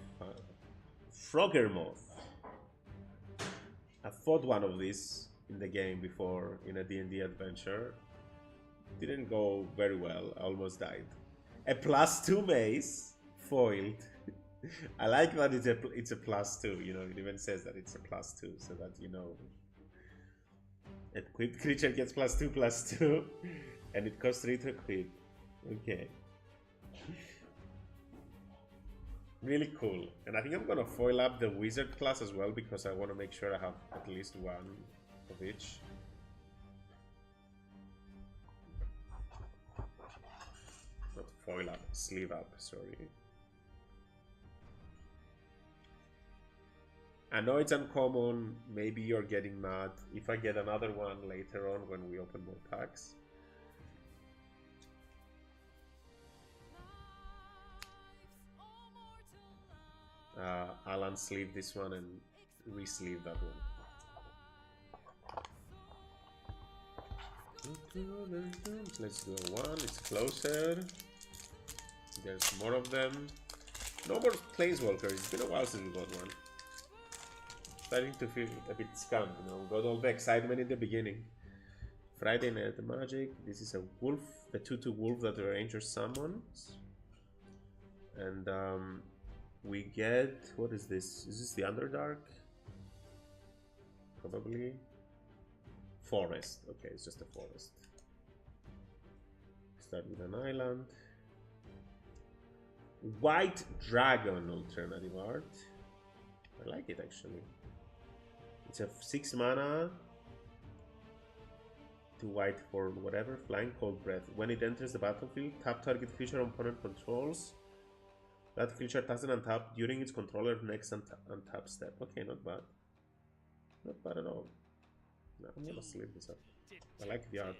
Frogger Moth. I fought one of these in the game before in a D&D adventure. Didn't go very well, I almost died. A +2 mace, foiled. I like that it's a +2, you know, it even says that it's a +2, so that you know. Equipped creature gets +2/+2, and it costs 3 to equip. Okay. Really cool. And I think I'm gonna foil up the wizard class as well because I want to make sure I have at least one of each. Not foil up, sleeve up, sorry. I know it's uncommon, maybe you're getting mad if I get another one later on when we open more packs. I'll unsleeve this one and re-sleeve that one. Let's do one, it's closer. There's more of them. No more Planeswalkers, it's been a while since we got one. Starting to feel a bit scammed, you know, got all the excitement in the beginning. Friday Night Magic, this is a wolf, the 2/2 wolf that the ranger summons. And we get, what is this? Is this the Underdark? Probably. Forest, okay, it's just a forest. Start with an island. White Dragon alternative art. I like it actually. It's a 6 mana. 2 white for whatever. Flying Cold Breath. When it enters the battlefield, tap target creature opponent controls. That creature doesn't untap during its controller's next untap step. Okay, not bad. Not bad at all. No, I'm gonna sleeve this up. I like the art.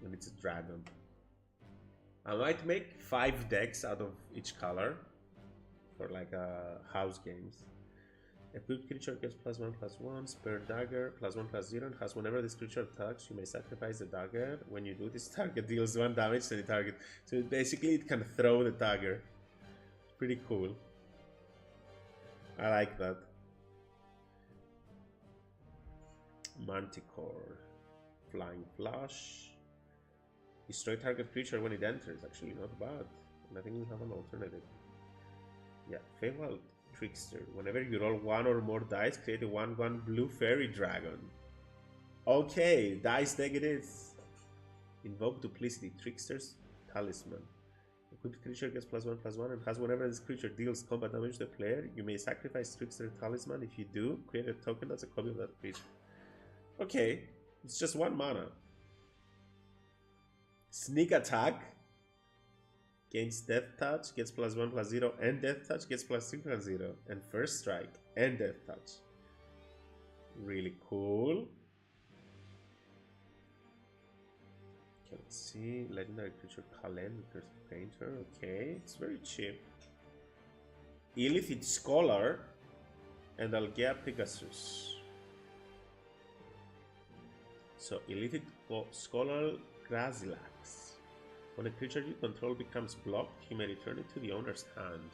And it's a dragon. I might make 5 decks out of each color for like house games. Equipped creature gets +1/+1, spare dagger, +1/+0, and has whenever this creature attacks, you may sacrifice the dagger. When you do this, target deals 1 damage to the target. So basically it can throw the dagger. Pretty cool. I like that. Manticore. Flying Flash. Destroy target creature when it enters, actually not bad. And I think we have an alternative. Yeah, Feywild Trickster. Whenever you roll 1 or more dice, create a 1/1 blue fairy dragon. Okay, dice deck it is. Invoke Duplicity, Trickster's Talisman. Equipped creature gets +1/+1 and has whenever this creature deals combat damage to the player, you may sacrifice Trickster Talisman. If you do, create a token that's a copy of that creature. Okay, it's just 1 mana. Sneak Attack. Gains Death Touch, gets +1/+0, and Death Touch gets +3/+0, and First Strike and Death Touch. Really cool. Okay, let's see. Legendary creature Kalen, Curse Painter. Okay, it's very cheap. Illithid Scholar and Algea Pegasus. So Illithid Scholar Grazilax. When a creature you control becomes blocked, you may return it to the owner's hand.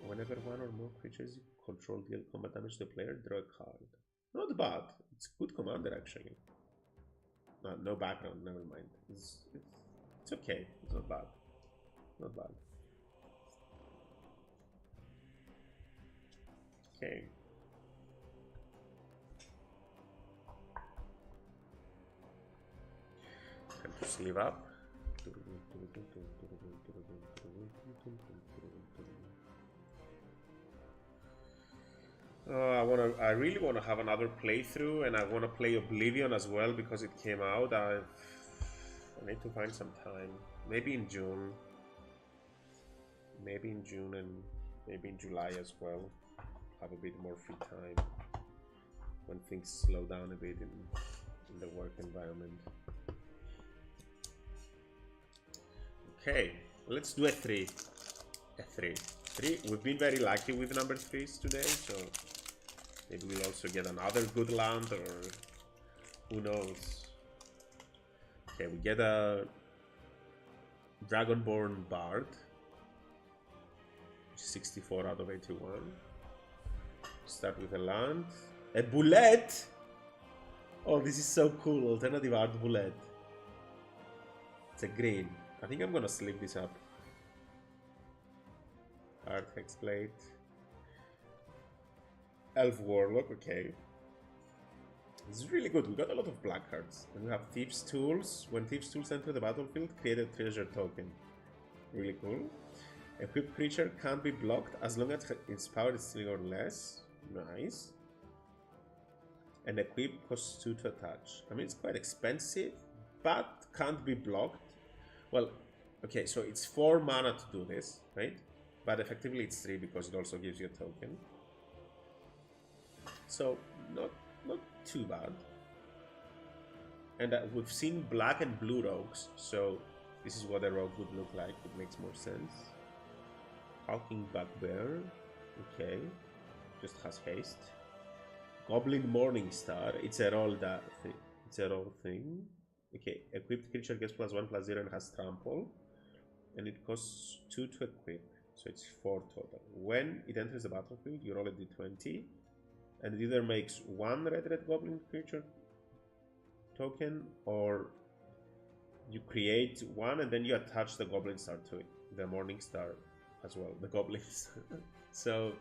Whenever 1 or more creatures you control deal combat damage to the player, draw a card. Not bad. It's good commander actually. No background, never mind. It's okay. It's not bad. Not bad. Okay. Time to sleeve up. I really want to have another playthrough, and I want to play Oblivion as well because it came out. I need to find some time. Maybe in June. Maybe in June and maybe in July as well. Have a bit more free time when things slow down a bit in the work environment. Okay, let's do a 3. A 3. 3. We've been very lucky with number 3s today, so maybe we'll also get another good land, or who knows. Okay, we get a Dragonborn Bard. 64 out of 81. Start with a land. A bullet! Oh, this is so cool. Alternative art bullet. It's a green. I think I'm gonna sleeve this up. Art Hexblade. Elf Warlock, okay. This is really good. We got a lot of black cards. And we have Thieves' Tools. When Thieves' Tools enter the battlefield, create a treasure token. Really cool. Equipped creature can't be blocked as long as its power is 3 or less. Nice. And equip costs 2 to attach. I mean, it's quite expensive, but can't be blocked. Well, okay, so it's 4 mana to do this, right? But effectively it's 3 because it also gives you a token. So, not too bad. And we've seen black and blue rogues, so this is what a rogue would look like. It makes more sense. Hulking Bugbear. Okay. Just has haste. Goblin Morningstar. It's a roll that thing. It's a roll thing. Okay. Equipped creature gets +1/+0 and has trample. And it costs 2 to equip. So it's 4 total. When it enters the battlefield, you roll a d20. And it either makes 1 red goblin creature token, or you create 1 and then you attach the goblin star to it. The morning star as well, the goblins. So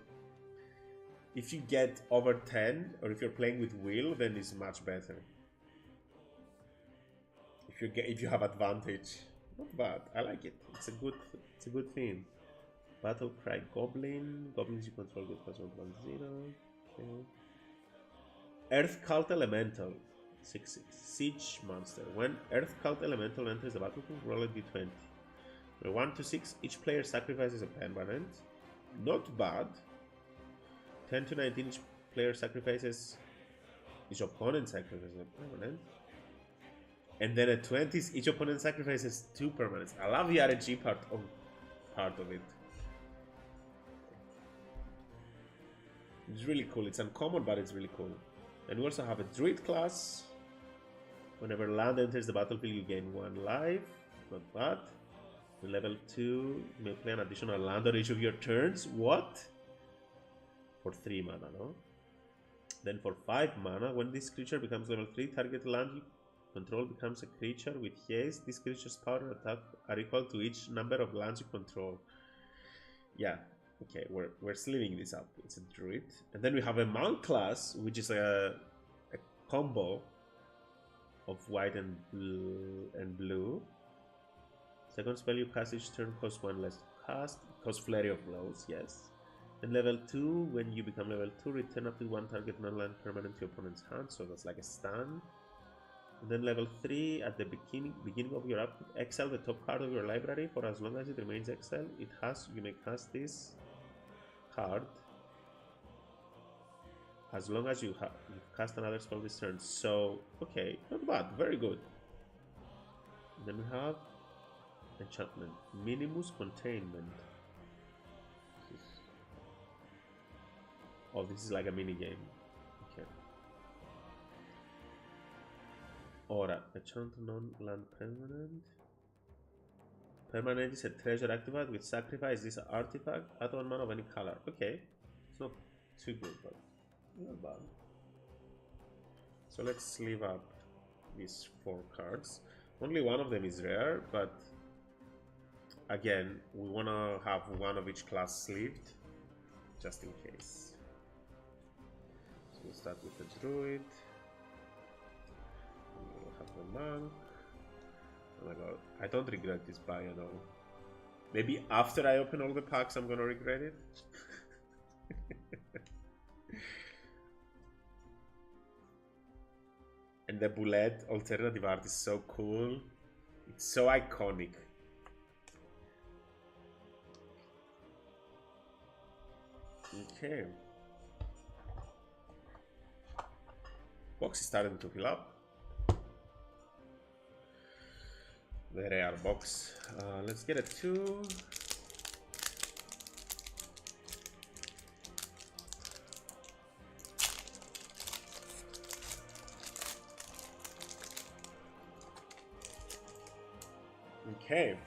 if you get over 10, or if you're playing with will, then it's much better. If you have advantage, not bad. I like it. It's a good theme. Battle Cry Goblin. Goblins you control get +1/+0. Okay. Earth Cult Elemental. 6/6. Siege monster. When Earth Cult Elemental enters the battlefield, roll a d20. 1 to 6, each player sacrifices a permanent. Not bad. 10 to 19, each player sacrifices. Each opponent sacrifices a permanent. And then at 20s, each opponent sacrifices 2 permanents. I love the RNG part of it. It's really cool. It's uncommon, but it's really cool. And we also have a Druid class. Whenever land enters the battlefield, you gain 1 life. Not bad. In level 2, you may play an additional land on each of your turns. What? For 3 mana, no? Then for 5 mana, when this creature becomes level 3, target land you control becomes a creature with haste. This creature's power and attack are equal to each number of lands you control. Yeah, okay, we're sleeving this up. It's a druid. And then we have a monk class, which is a combo of white and blue. Second spell you cast each turn costs 1 less to cast. It costs Flurry of Blows, yes. And level 2, when you become level 2, return up to 1 target non-land permanent to your opponent's hand, so that's like a stun. And then level 3, at the beginning of your upkeep, exile the top card of your library. For as long as it remains exiled, you may cast this card as long as you cast another spell this turn. So, okay, not bad, very good. And then we have enchantment, Minimus Containment. Oh, this is like a mini game. Okay. Aura, enchant non-land permanent. Permanent is a treasure artifact with sacrifice this artifact at 1 mana of any color. Okay, it's not too good, but not bad. So let's sleeve up these 4 cards. Only one of them is rare, but again, we want to have one of each class sleeved, just in case. So we'll start with the druid. We'll have the monk. Oh my god, I don't regret this buy at all. Maybe after I open all the packs, I'm gonna regret it. And the bullet alternative art is so cool. It's so iconic. Okay. Box is starting to fill up. The rare box. Let's get a 2. Okay.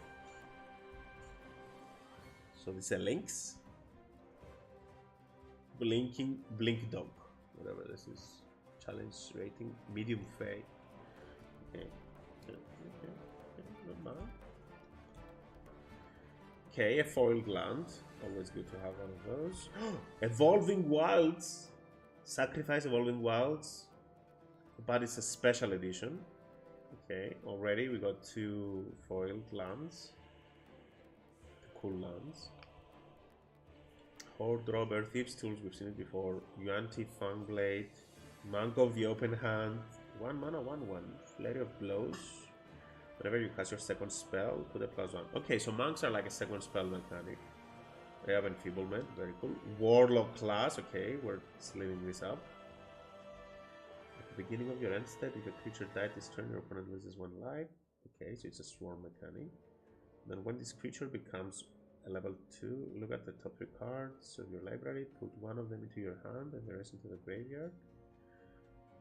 So this is a Lynx. Blink Dog. Whatever this is. Challenge rating medium fade. Okay. Okay, a foiled land. Always good to have one of those. Evolving Wilds. Sacrifice Evolving Wilds. But it's a special edition. Okay, already we got 2 foiled lands. Cool lands. Horde Robber, Thieves Tools, we've seen it before. Yuan-Ti Fangblade. Monk of the Open Hand. 1 mana, 1/1. Flurry of Blows. Whenever you cast your second spell, put a +1. Okay, so monks are like a second spell mechanic. They have Enfeeblement, very cool. Warlock class, okay, we're sleeving this up. At the beginning of your end step, if a creature died this turn, your opponent loses 1 life. Okay, so it's a swarm mechanic. Then when this creature becomes level 2. Look at the top 3 cards of your library. Put one of them into your hand and the rest into the graveyard.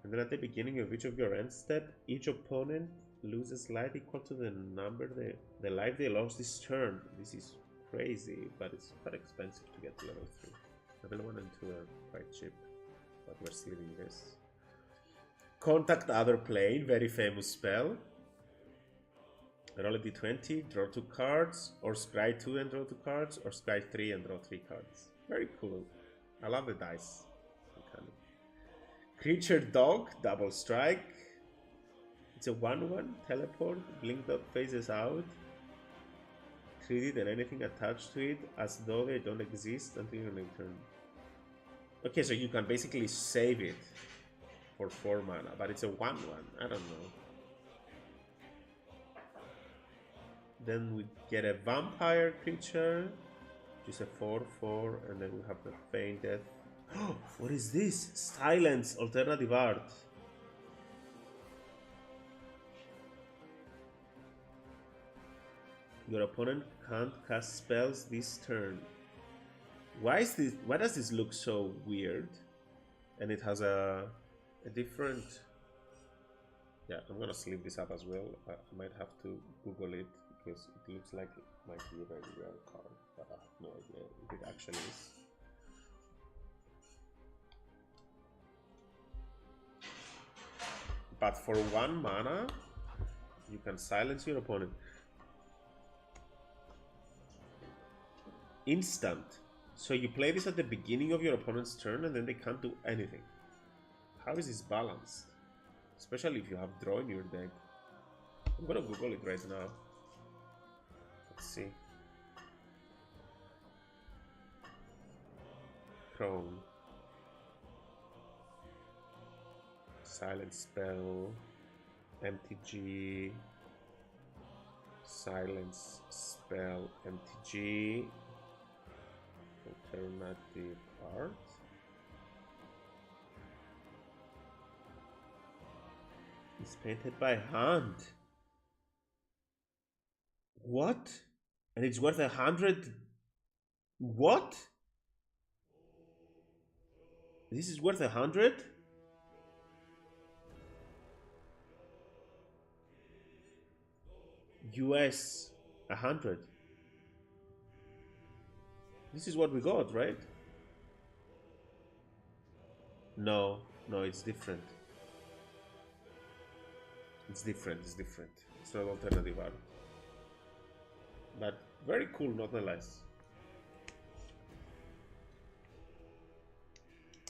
And then at the beginning of each of your end step, each opponent loses life equal to the number the life they lost this turn. This is crazy, but it's quite expensive to get to level 3. Level 1 and 2 are quite cheap, but we're sleeving this. Contact other plane, very famous spell. Roll a d20, draw 2 cards, or scry 2 and draw 2 cards, or scry 3 and draw 3 cards. Very cool. I love the dice mechanic. Creature dog, double strike. It's a 1/1, teleport, blink dot phases out. Treat it and anything attached to it as though they don't exist until your next turn. Okay, so you can basically save it for 4 mana, but it's a 1/1, I don't know. Then we get a vampire creature, which is a 4/4, and then we have the Feign Death. What is this? Silence, alternative art. Your opponent can't cast spells this turn. Why is this? Why does this look so weird? And it has a different. Yeah, I'm gonna sleeve this up as well. I might have to Google it because it looks like it might be a very rare card, but I have no idea if it actually is. But for 1 mana, you can silence your opponent. Instant. So you play this at the beginning of your opponent's turn and then they can't do anything. How is this balanced? Especially if you have draw in your deck. I'm gonna Google it right now. Let's see. Chrome. Silent spell. MTG. Silence spell. MTG. Alternative art. It's painted by hand. What? And it's worth 100. What? This is worth 100? US 100. This is what we got, right? No, it's different. It's different. It's not alternative art. But very cool nonetheless.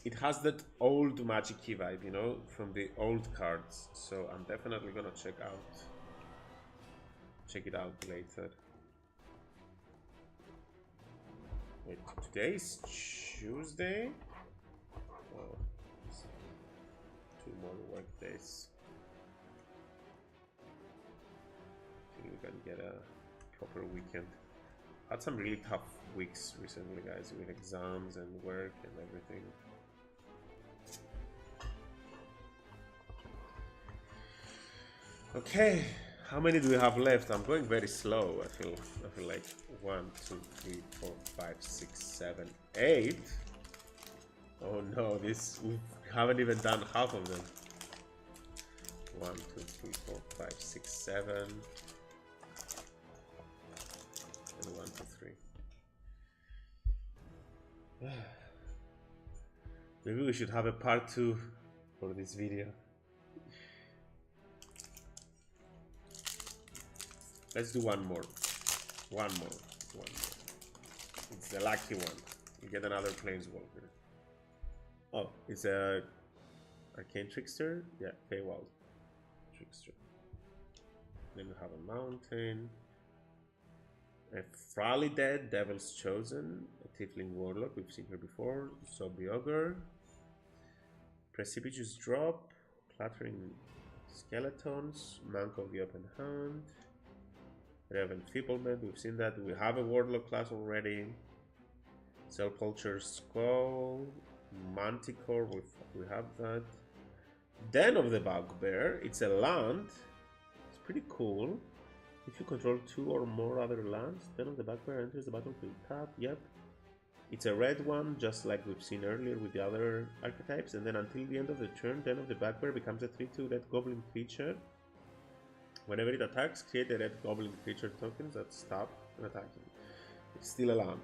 It has that old Magic Key vibe, you know, from the old cards. So I'm definitely gonna check it out later. Wait, today is Tuesday? Oh, 2 more work days. I think we can get a proper weekend. Had some really tough weeks recently, guys, with exams and work and everything. Okay, how many do we have left? I'm going very slow. I feel like 1, 2, 3, 4, 5, 6, 7, 8. Oh no, we haven't even done half of them. 1, 2, 3, 4, 5, 6, 7. And 1, 2, 3. Maybe we should have a part 2 for this video. Let's do one more. One more. It's the lucky one. You get another Planeswalker. Oh, it's a Arcane Trickster? Yeah, Feywild Trickster. Then we have a Mountain. A Fralidad, Devil's Chosen. A Tiefling Warlock, we've seen her before. Zombie Ogre. Precipitous Drop. Clattering Skeletons. Monk of the Open Hand. Revan Feeblement, we've seen that. We have a Warlock class already. Cell Culture Skull. Manticore, we have that. Den of the Bugbear, it's a land. It's pretty cool. If you control 2 or more other lands, then of the back pair enters the battlefield. Tap, yep. It's a red one, just like we've seen earlier with the other archetypes, and then until the end of the turn, then of the back pair becomes a 3/2 red goblin creature. Whenever it attacks, create a red goblin creature token that's tapped and attacking. It's still a land.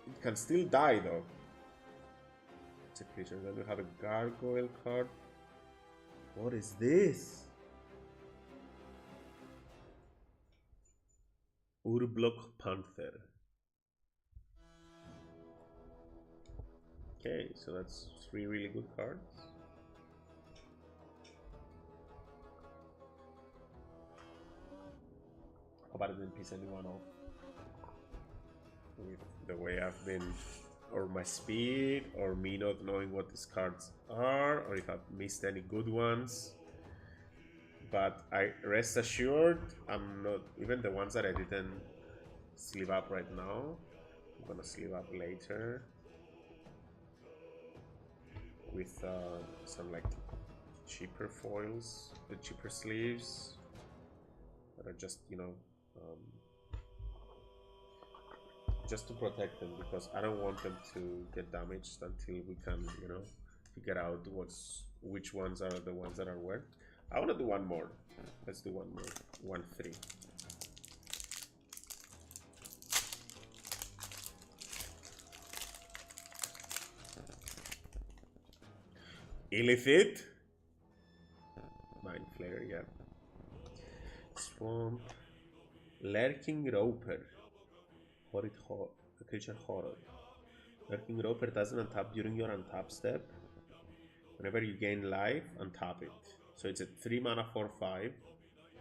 It can still die though. It's a creature. Then we have a gargoyle card. What is this? Urblok Panther. Okay, so that's 3 really good cards. How about it didn't piss anyone off with the way I've been, or my speed, or me not knowing what these cards are, or if I've missed any good ones. But I rest assured, I'm not, even the ones that I didn't sleeve up right now, I'm gonna sleeve up later with some like cheaper foils, the cheaper sleeves that are just, you know, just to protect them, because I don't want them to get damaged until we can, you know, figure out which ones are the ones that are worth. I want to do one more. Let's do one more. 1/3. Illithid. Mind Flayer, yeah. Swamp. Lurking Roper. Horrid creature horror. Lurking Roper doesn't untap during your untap step. Whenever you gain life, untap it. So it's a 3 mana 4/5.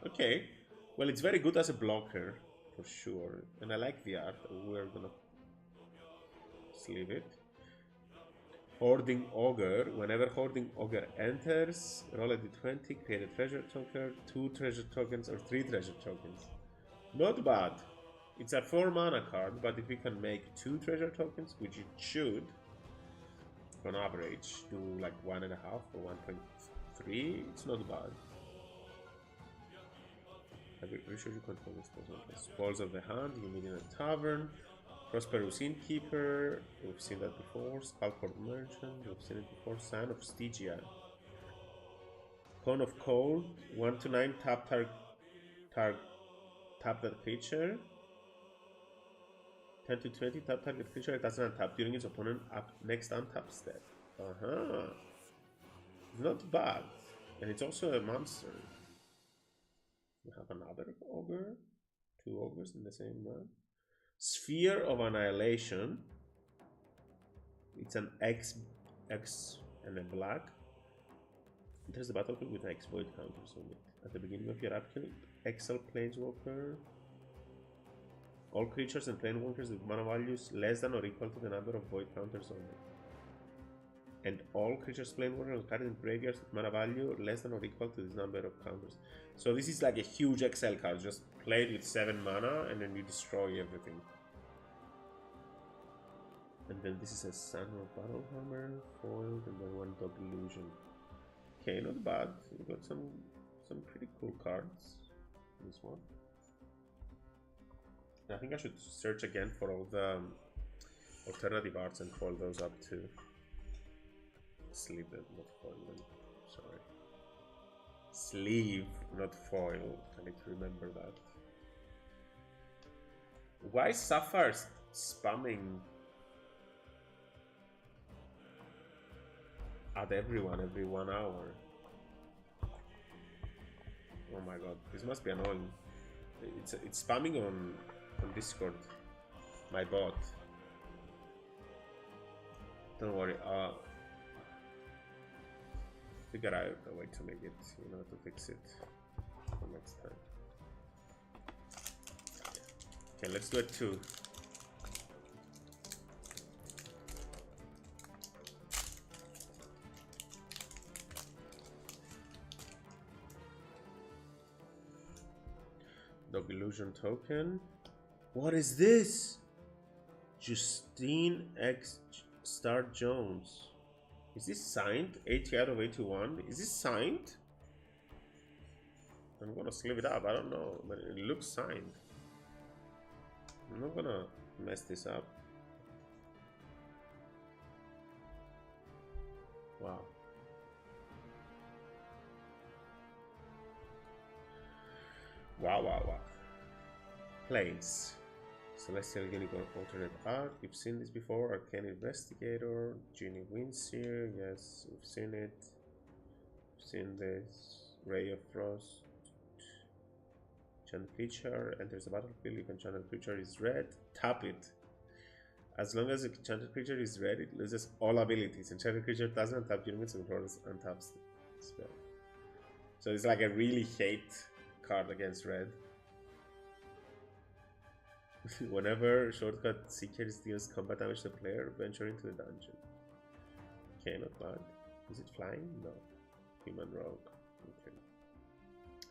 Okay. Well, it's very good as a blocker, for sure. And I like the art. We're gonna sleeve it. Hoarding Ogre. Whenever Hoarding Ogre enters, roll a d20, create a treasure token, 2 treasure tokens, or 3 treasure tokens. Not bad. It's a 4 mana card, but if we can make 2 treasure tokens, which it should, on average, do like 1.5 or 1.3, it's not bad. I'm pretty sure you control this person. Spoils of the Hand, you need in a tavern. Prosperous Innkeeper, we've seen that before. Skullport Merchant, we've seen it before. Sign of Stygia. Cone of Cold, 1/9, tap that creature. 10/20, tap target creature. It doesn't untap during its opponent next untap step. Not bad. And it's also a monster. We have another ogre. 2 ogres in the same man. Sphere of Annihilation. It's an X and a black. Enters the battlefield with X void counters on it. At the beginning of your upkeep, exile Planeswalker. All creatures and Planewalkers with mana values less than or equal to the number of void counters on it. And all creatures, Planewalkers, cards in graveyards with mana value less than or equal to this number of counters. So this is like a huge XL card. Just play it with 7 mana and then you destroy everything. And then this is a Sun of Battlehammer, foiled, and then 1 Dog Illusion. Okay, not bad. We got some pretty cool cards. This one. I think I should search again for all the alternative arts and foil those up too. Sleeve them, not foil them. Sorry. Sleeve, not foil. I need to remember that. Why is Sapphire spamming at everyone every 1 hour? Oh my god, this must be annoying. It's spamming on Discord, my bot. Don't worry, figure out a way to make it, you know, to fix it for next time. Okay, let's do it too. Dog Illusion token. What is this? Justine X Star Jones. Is this signed? 80 out of 81. Is this signed? I'm gonna sleeve it up. I don't know, but it looks signed. I'm not gonna mess this up. Wow. Wow. Planes. Celestial Unicorn alternate art. You've seen this before. Arcane Investigator. Genie wins here. Yes, we've seen it. We've seen this. Ray of Frost. Chant creature enters the battlefield. You can chant a creature is red. Tap it. As long as the enchanted creature is red, it loses all abilities. Enchanted creature doesn't untap during its control and taps the spell. So it's like a really hate card against red. Whenever Shortcut Seekers deals combat damage to the player, venture into the dungeon. Okay, not bad. Is it flying? No. Human rogue. Okay.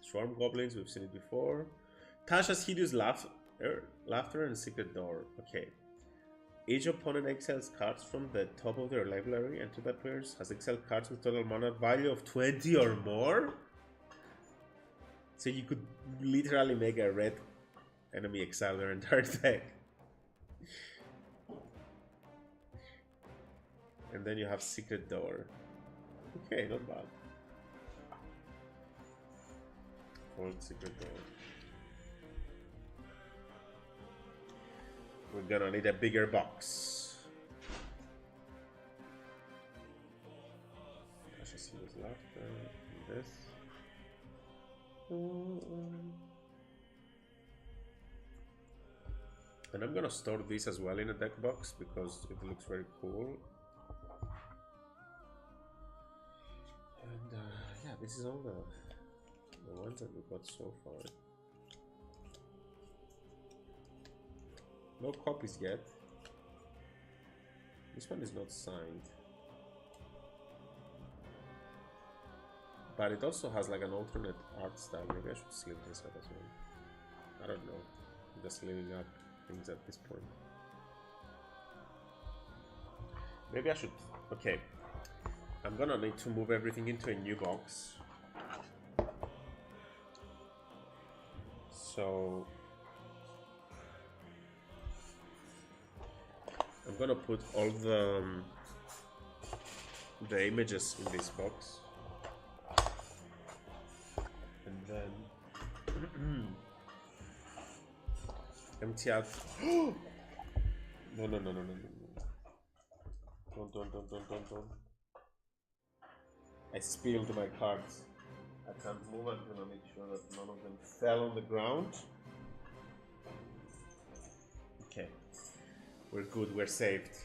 Swarm Goblins, we've seen it before. Tasha's Hideous Laughter and Secret Door. Okay. Each opponent exiles cards from the top of their library, and to that player has exiled cards with total mana value of 20 or more. So you could literally make a red enemy exile their entire deck. And then you have Secret Door. Okay, not bad. Fold Secret Door. We're gonna need a bigger box. I should see what's left. This. And I'm gonna store this as well in a deck box because it looks very cool. And yeah, this is all the ones that we got so far. No copies yet. This one is not signed. But it also has like an alternate art style. Maybe I should sleeve this up as well. I don't know. I'm just leaving up things at this point. Maybe I should... Okay. I'm gonna need to move everything into a new box. So... I'm gonna put all the images in this box. And then... empty out... No. Don't. I spilled my cards. I can't move. I'm gonna make sure that none of them fell on the ground. Okay. We're good, we're saved.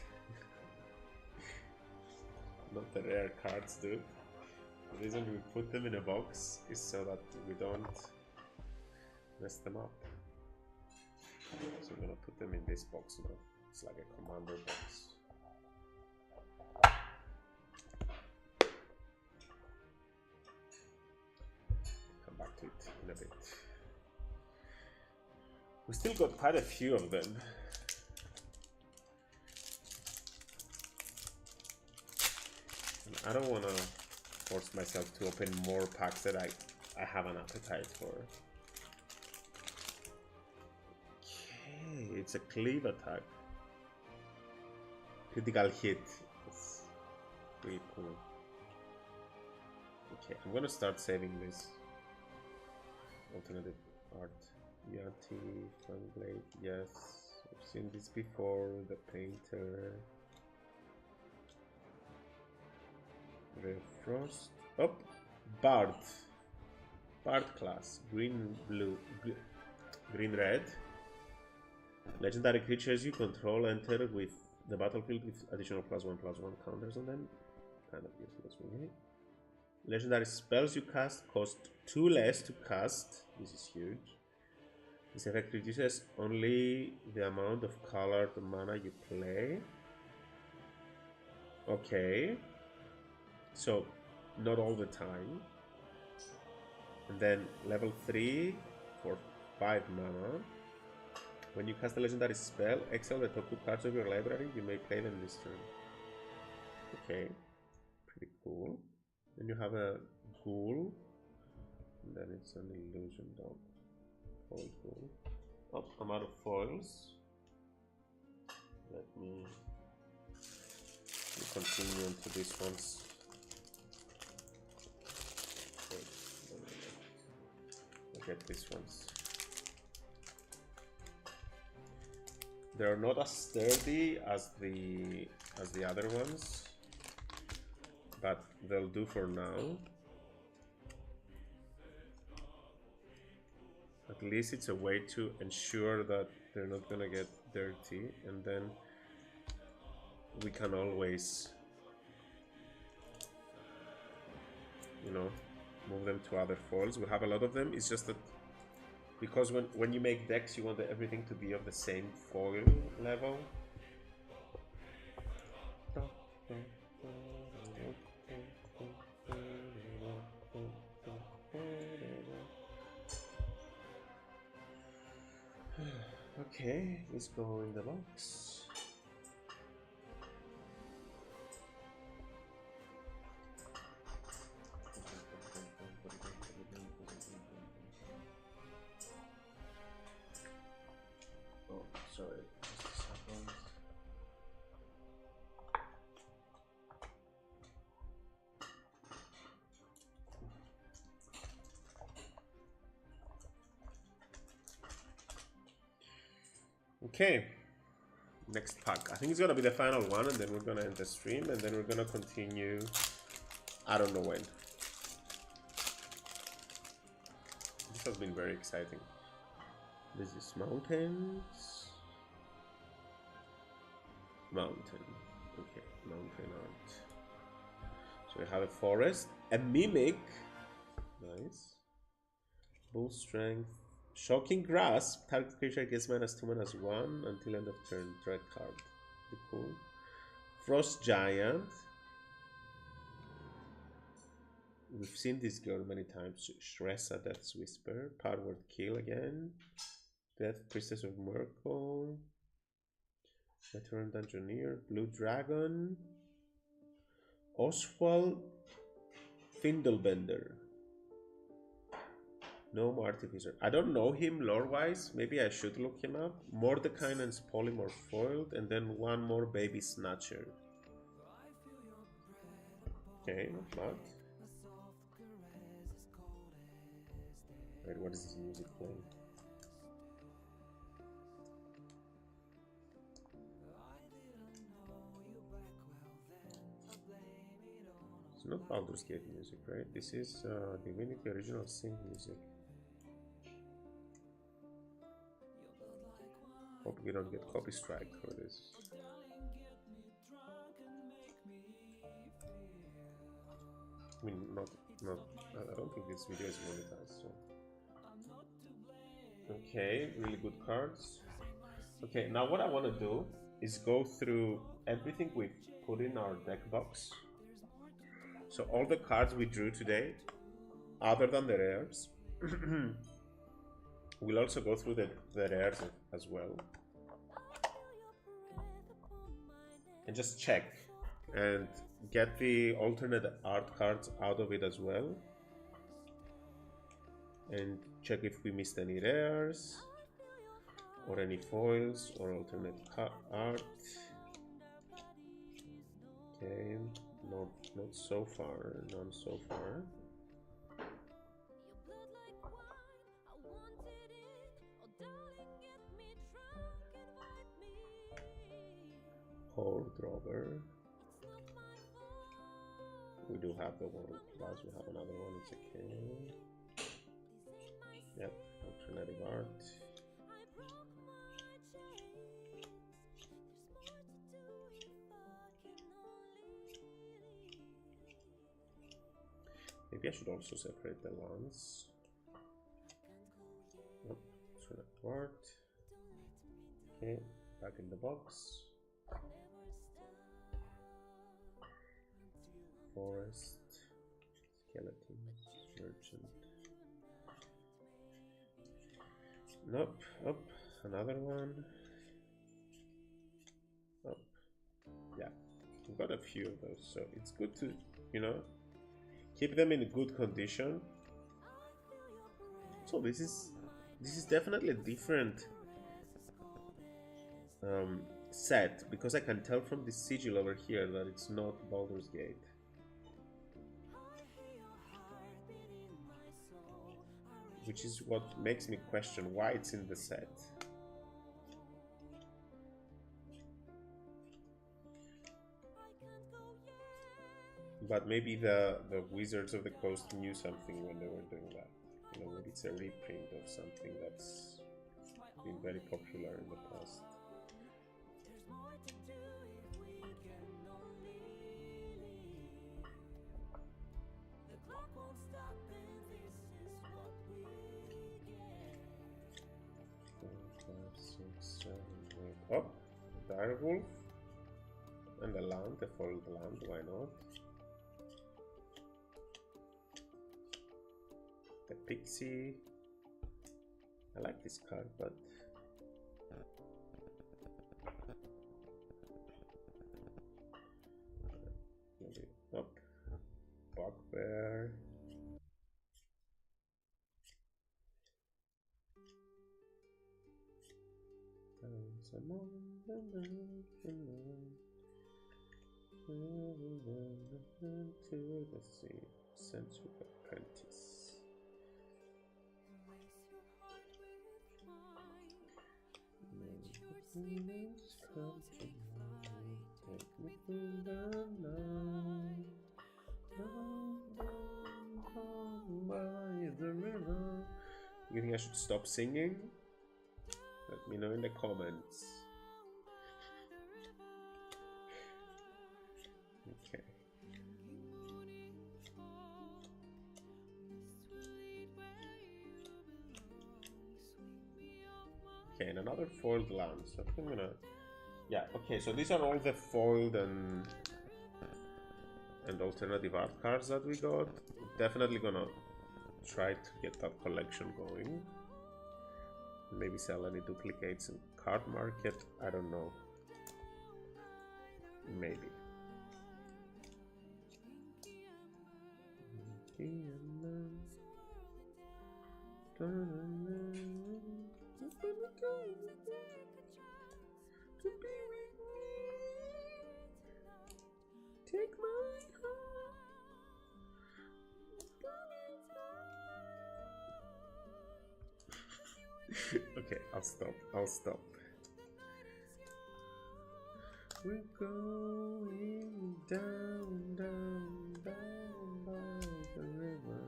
Not the rare cards, dude. The reason we put them in a box is so that we don't mess them up. So I'm gonna put them in this box now. It's like a commander box. Come back to it in a bit. We still got quite a few of them. And I don't want to force myself to open more packs that I have an appetite for. Okay, it's a cleave attack. Critical hit. It's pretty cool. Okay, I'm gonna start saving this. Alternative art. Yati, Fangblade, yes. I've seen this before. The painter. Ray Frost. Oh, Bard. Bard class. Green, blue, green, red. Legendary creatures you control enter with the battlefield with additional +1/+1 counters on them. Kind of useless, really. Legendary spells you cast cost 2 less to cast. This is huge. This effect reduces only the amount of colored mana you play. Okay. So, not all the time. And then level 3 for 5 mana. When you cast a legendary spell, exile the top 2 cards of your library. You may play them this turn. Okay. Pretty cool. Then you have a ghoul. And then it's an illusion dog. Foil cool. Oh, I'm out of foils. Let me continue into these ones. Wait, no. I'll get these ones. They're not as sturdy as the other ones, but they'll do for now. At least it's a way to ensure that they're not gonna get dirty, and then we can always, you know, move them to other foils. We have a lot of them. It's just that because when you make decks, you want everything to be of the same foil level. Okay, let's go in the box. Oh, sorry, just a second. Okay, next pack. I think it's gonna be the final one, and then we're gonna end the stream, and then we're gonna continue. I don't know when. This has been very exciting. This is mountains. Mountain. Okay, mountain art. So we have a forest, a mimic. Nice. Bull strength. Shocking grasp. Target creature gets -2/-1 until end of turn. Dread card. Pretty cool. Frost giant. We've seen this girl many times. Shressa, Death's Whisper. Power Word Kill again. Death Priestess of Merkel. Veteran Dungeoneer. Blue Dragon. Oswald Findlebender. Gnome Artificer. I don't know him lore-wise. Maybe I should look him up. Mordekainen's Polymorph foiled, and then one more Baby Snatcher. Okay, not bad. Wait, what is this music playing? It's not Baldur's Gate music, right? This is Divinity Original Sin music. Hope we don't get copy strike for this. I mean, not. I don't think this video is monetized, so. Okay, really good cards. Okay, now what I want to do is go through everything we've put in our deck box. So all the cards we drew today, other than the rares, we'll also go through the rares as well. And just check and get the alternate art cards out of it as well. And check if we missed any rares or any foils or alternate art. Okay, not so far, none so far. Horde Robber. We do have the one plus, we have another one, it's okay. Yep, alternative art. Maybe I should also separate the lands. Yep, alternate art. Okay, back in the box. Forest, skeletons, merchant. Nope, up, another one. Up. Yeah, we've got a few of those, so it's good to, you know, keep them in good condition So this is definitely a different set, because I can tell from the sigil over here that it's not Baldur's Gate. Which is what makes me question why it's in the set. But maybe the Wizards of the Coast knew something when they were doing that. You know, maybe it's a reprint of something that's been very popular in the past. Oh, Direwolf and the land, the foiled land, why not? The Pixie. I like this card, but maybe up. Bugbear. To the sea, Century Apprentice. Come to take me through the night. Down by the river. You think I should stop singing? Let me know in the comments. Okay. Okay, and another foiled land. So I'm gonna. Yeah. Okay. So these are all the foiled and alternative art cards that we got. Definitely gonna try to get that collection going. Maybe sell any duplicates in card market. I don't know. Maybe. Take my heart. Okay, I'll stop. We're going down by the river.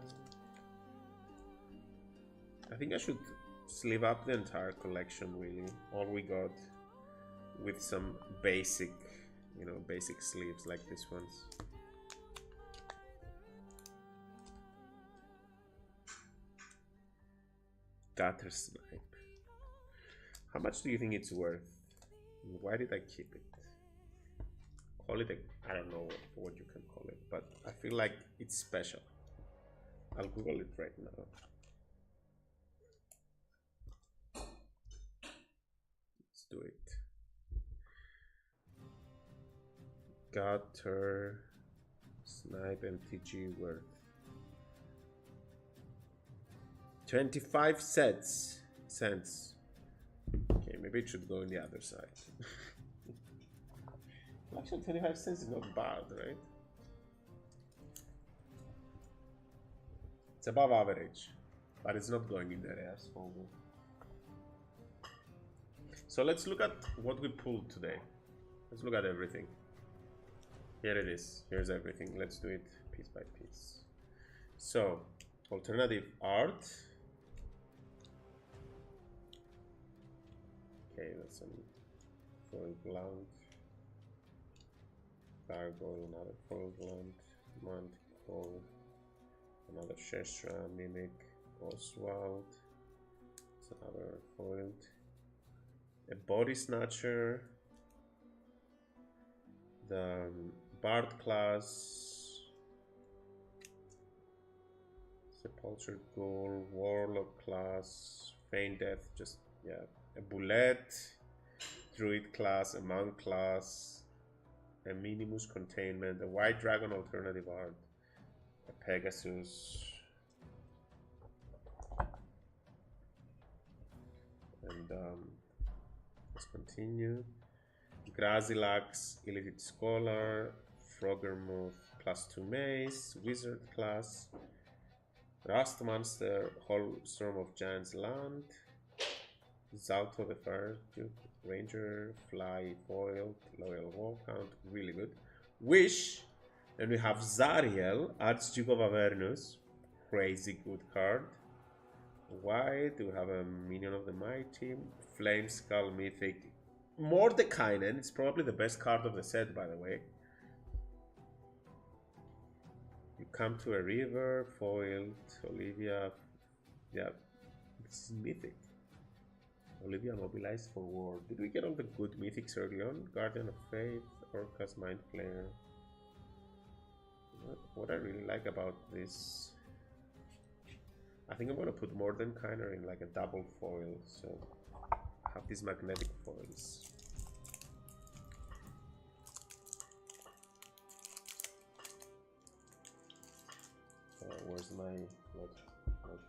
I think I should sleeve up the entire collection, really. All we got, with some basic, basic sleeves like this one's. Gutter Snipe. How much do you think it's worth? Why did I keep it? Call it I don't know what you can call it, but I feel like it's special. I'll Google it right now. Let's do it. Gutter Snipe MTG worth 25 cents. Okay, maybe it should go on the other side. Actually, 25 cents is not bad, right? It's above average, but it's not going in the rares folder. So let's look at what we pulled today. Let's look at everything. Here it is. Here's everything. Let's do it piece by piece. So, alternative art. Okay, that's some foiled land. Gargoyle, another foiled land. Manticore, another Sheshra, Mimic, Oswald. It's another foiled. A Body Snatcher. The Bard class. Sepultured Ghoul, Warlock class. Feign Death, just, yeah. A Bullet, Druid class, a Monk class, a Minimus Containment, a White Dragon alternative art, a Pegasus, And let's continue. Grazilax, Illithid Scholar, Froggermuth, +2 Mace, Wizard class, Rust Monster, Whole Storm of Giants Land, Zalto the Fire Duke, Ranger, Fly, Foiled, Loyal Wall Count, really good. Wish, and we have Zariel, Archduke of Avernus, crazy good card. White, we have a Minion of the Mighty, Flame Skull Mythic, Mordekainen, it's probably the best card of the set, by the way. You come to a river, foiled, Olivia, yeah, it's mythic. Olivia mobilized for war. Did we get all the good mythics early on? Guardian of Faith, Orca's Mind Flayer. What I really like about this, I think I'm gonna put Mordekainen in like a double foil, so I have these magnetic foils. Where's my not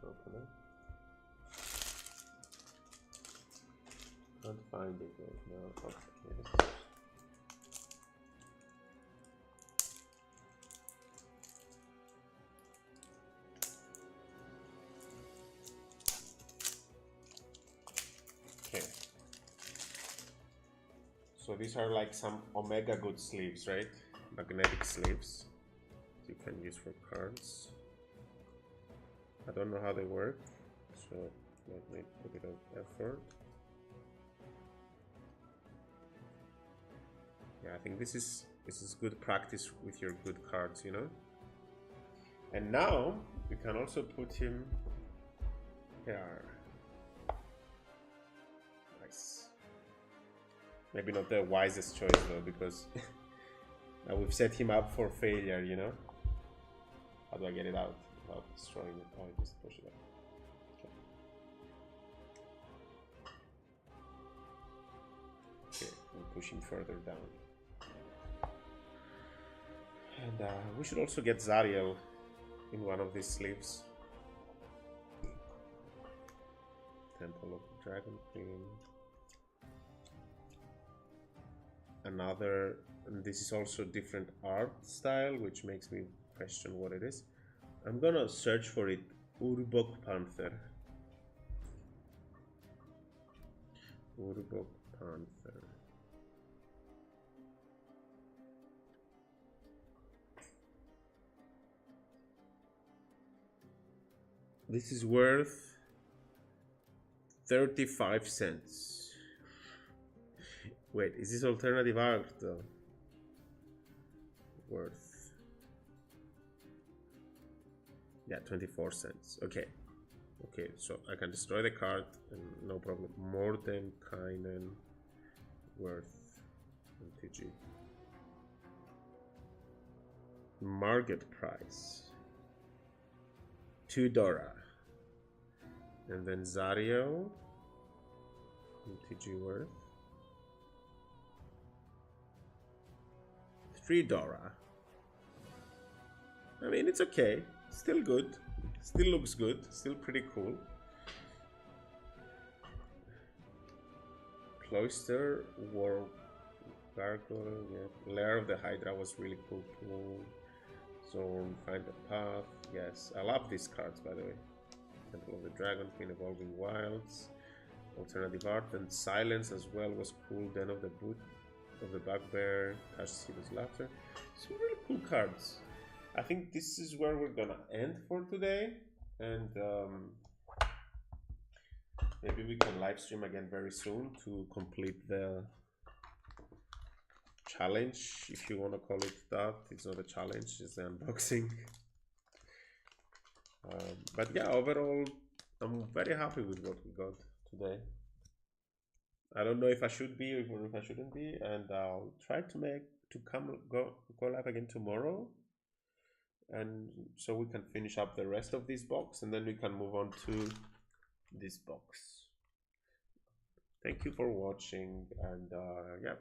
opener? Can't find it right now. Okay. Okay. So these are like some Omega good sleeves, right? Magnetic sleeves you can use for cards. I don't know how they work, so let me put it on effort. Yeah, I think this is good practice with your good cards, you know. And now we can also put him here. Nice. Maybe not the wisest choice though, because now we've set him up for failure, you know. How do I get it out without destroying it? Oh, I just push it up. Okay, we'll push him further down. And we should also get Zariel in one of these sleeves. Temple of Dragon Queen. Another, and this is also different art style, which makes me question what it is. I'm gonna search for it. Urbok Panther. Urbok Panther. This is worth 35 cents. Wait, is this alternative art though? Worth. Yeah, 24 cents. Okay. Okay, so I can destroy the card and no problem. Mordekainen worth MTG. Market price. 2 Dora. And then Zariel. MTG worth. 3 Dora. I mean, it's okay. Still good. Still looks good. Still pretty cool. Cloister, War Gargoyle, yeah. Lair of the Hydra was really cool too. Zone, Find a Path. Yes, I love these cards, by the way. Temple of the Dragon Queen, Evolving Wilds, Alternative Art, and Silence as well was cool. Den of the Boot of the Bugbear, Tash Sea's Laughter. Some really cool cards. I think this is where we're gonna end for today, and maybe we can live stream again very soon to complete the challenge, if you want to call it that. It's not a challenge, it's the unboxing. But yeah, overall I'm very happy with what we got today. I don't know if I should be or if I shouldn't be, and I'll try to go live again tomorrow, and so we can finish up the rest of this box and then we can move on to this box. Thank you for watching, and yeah.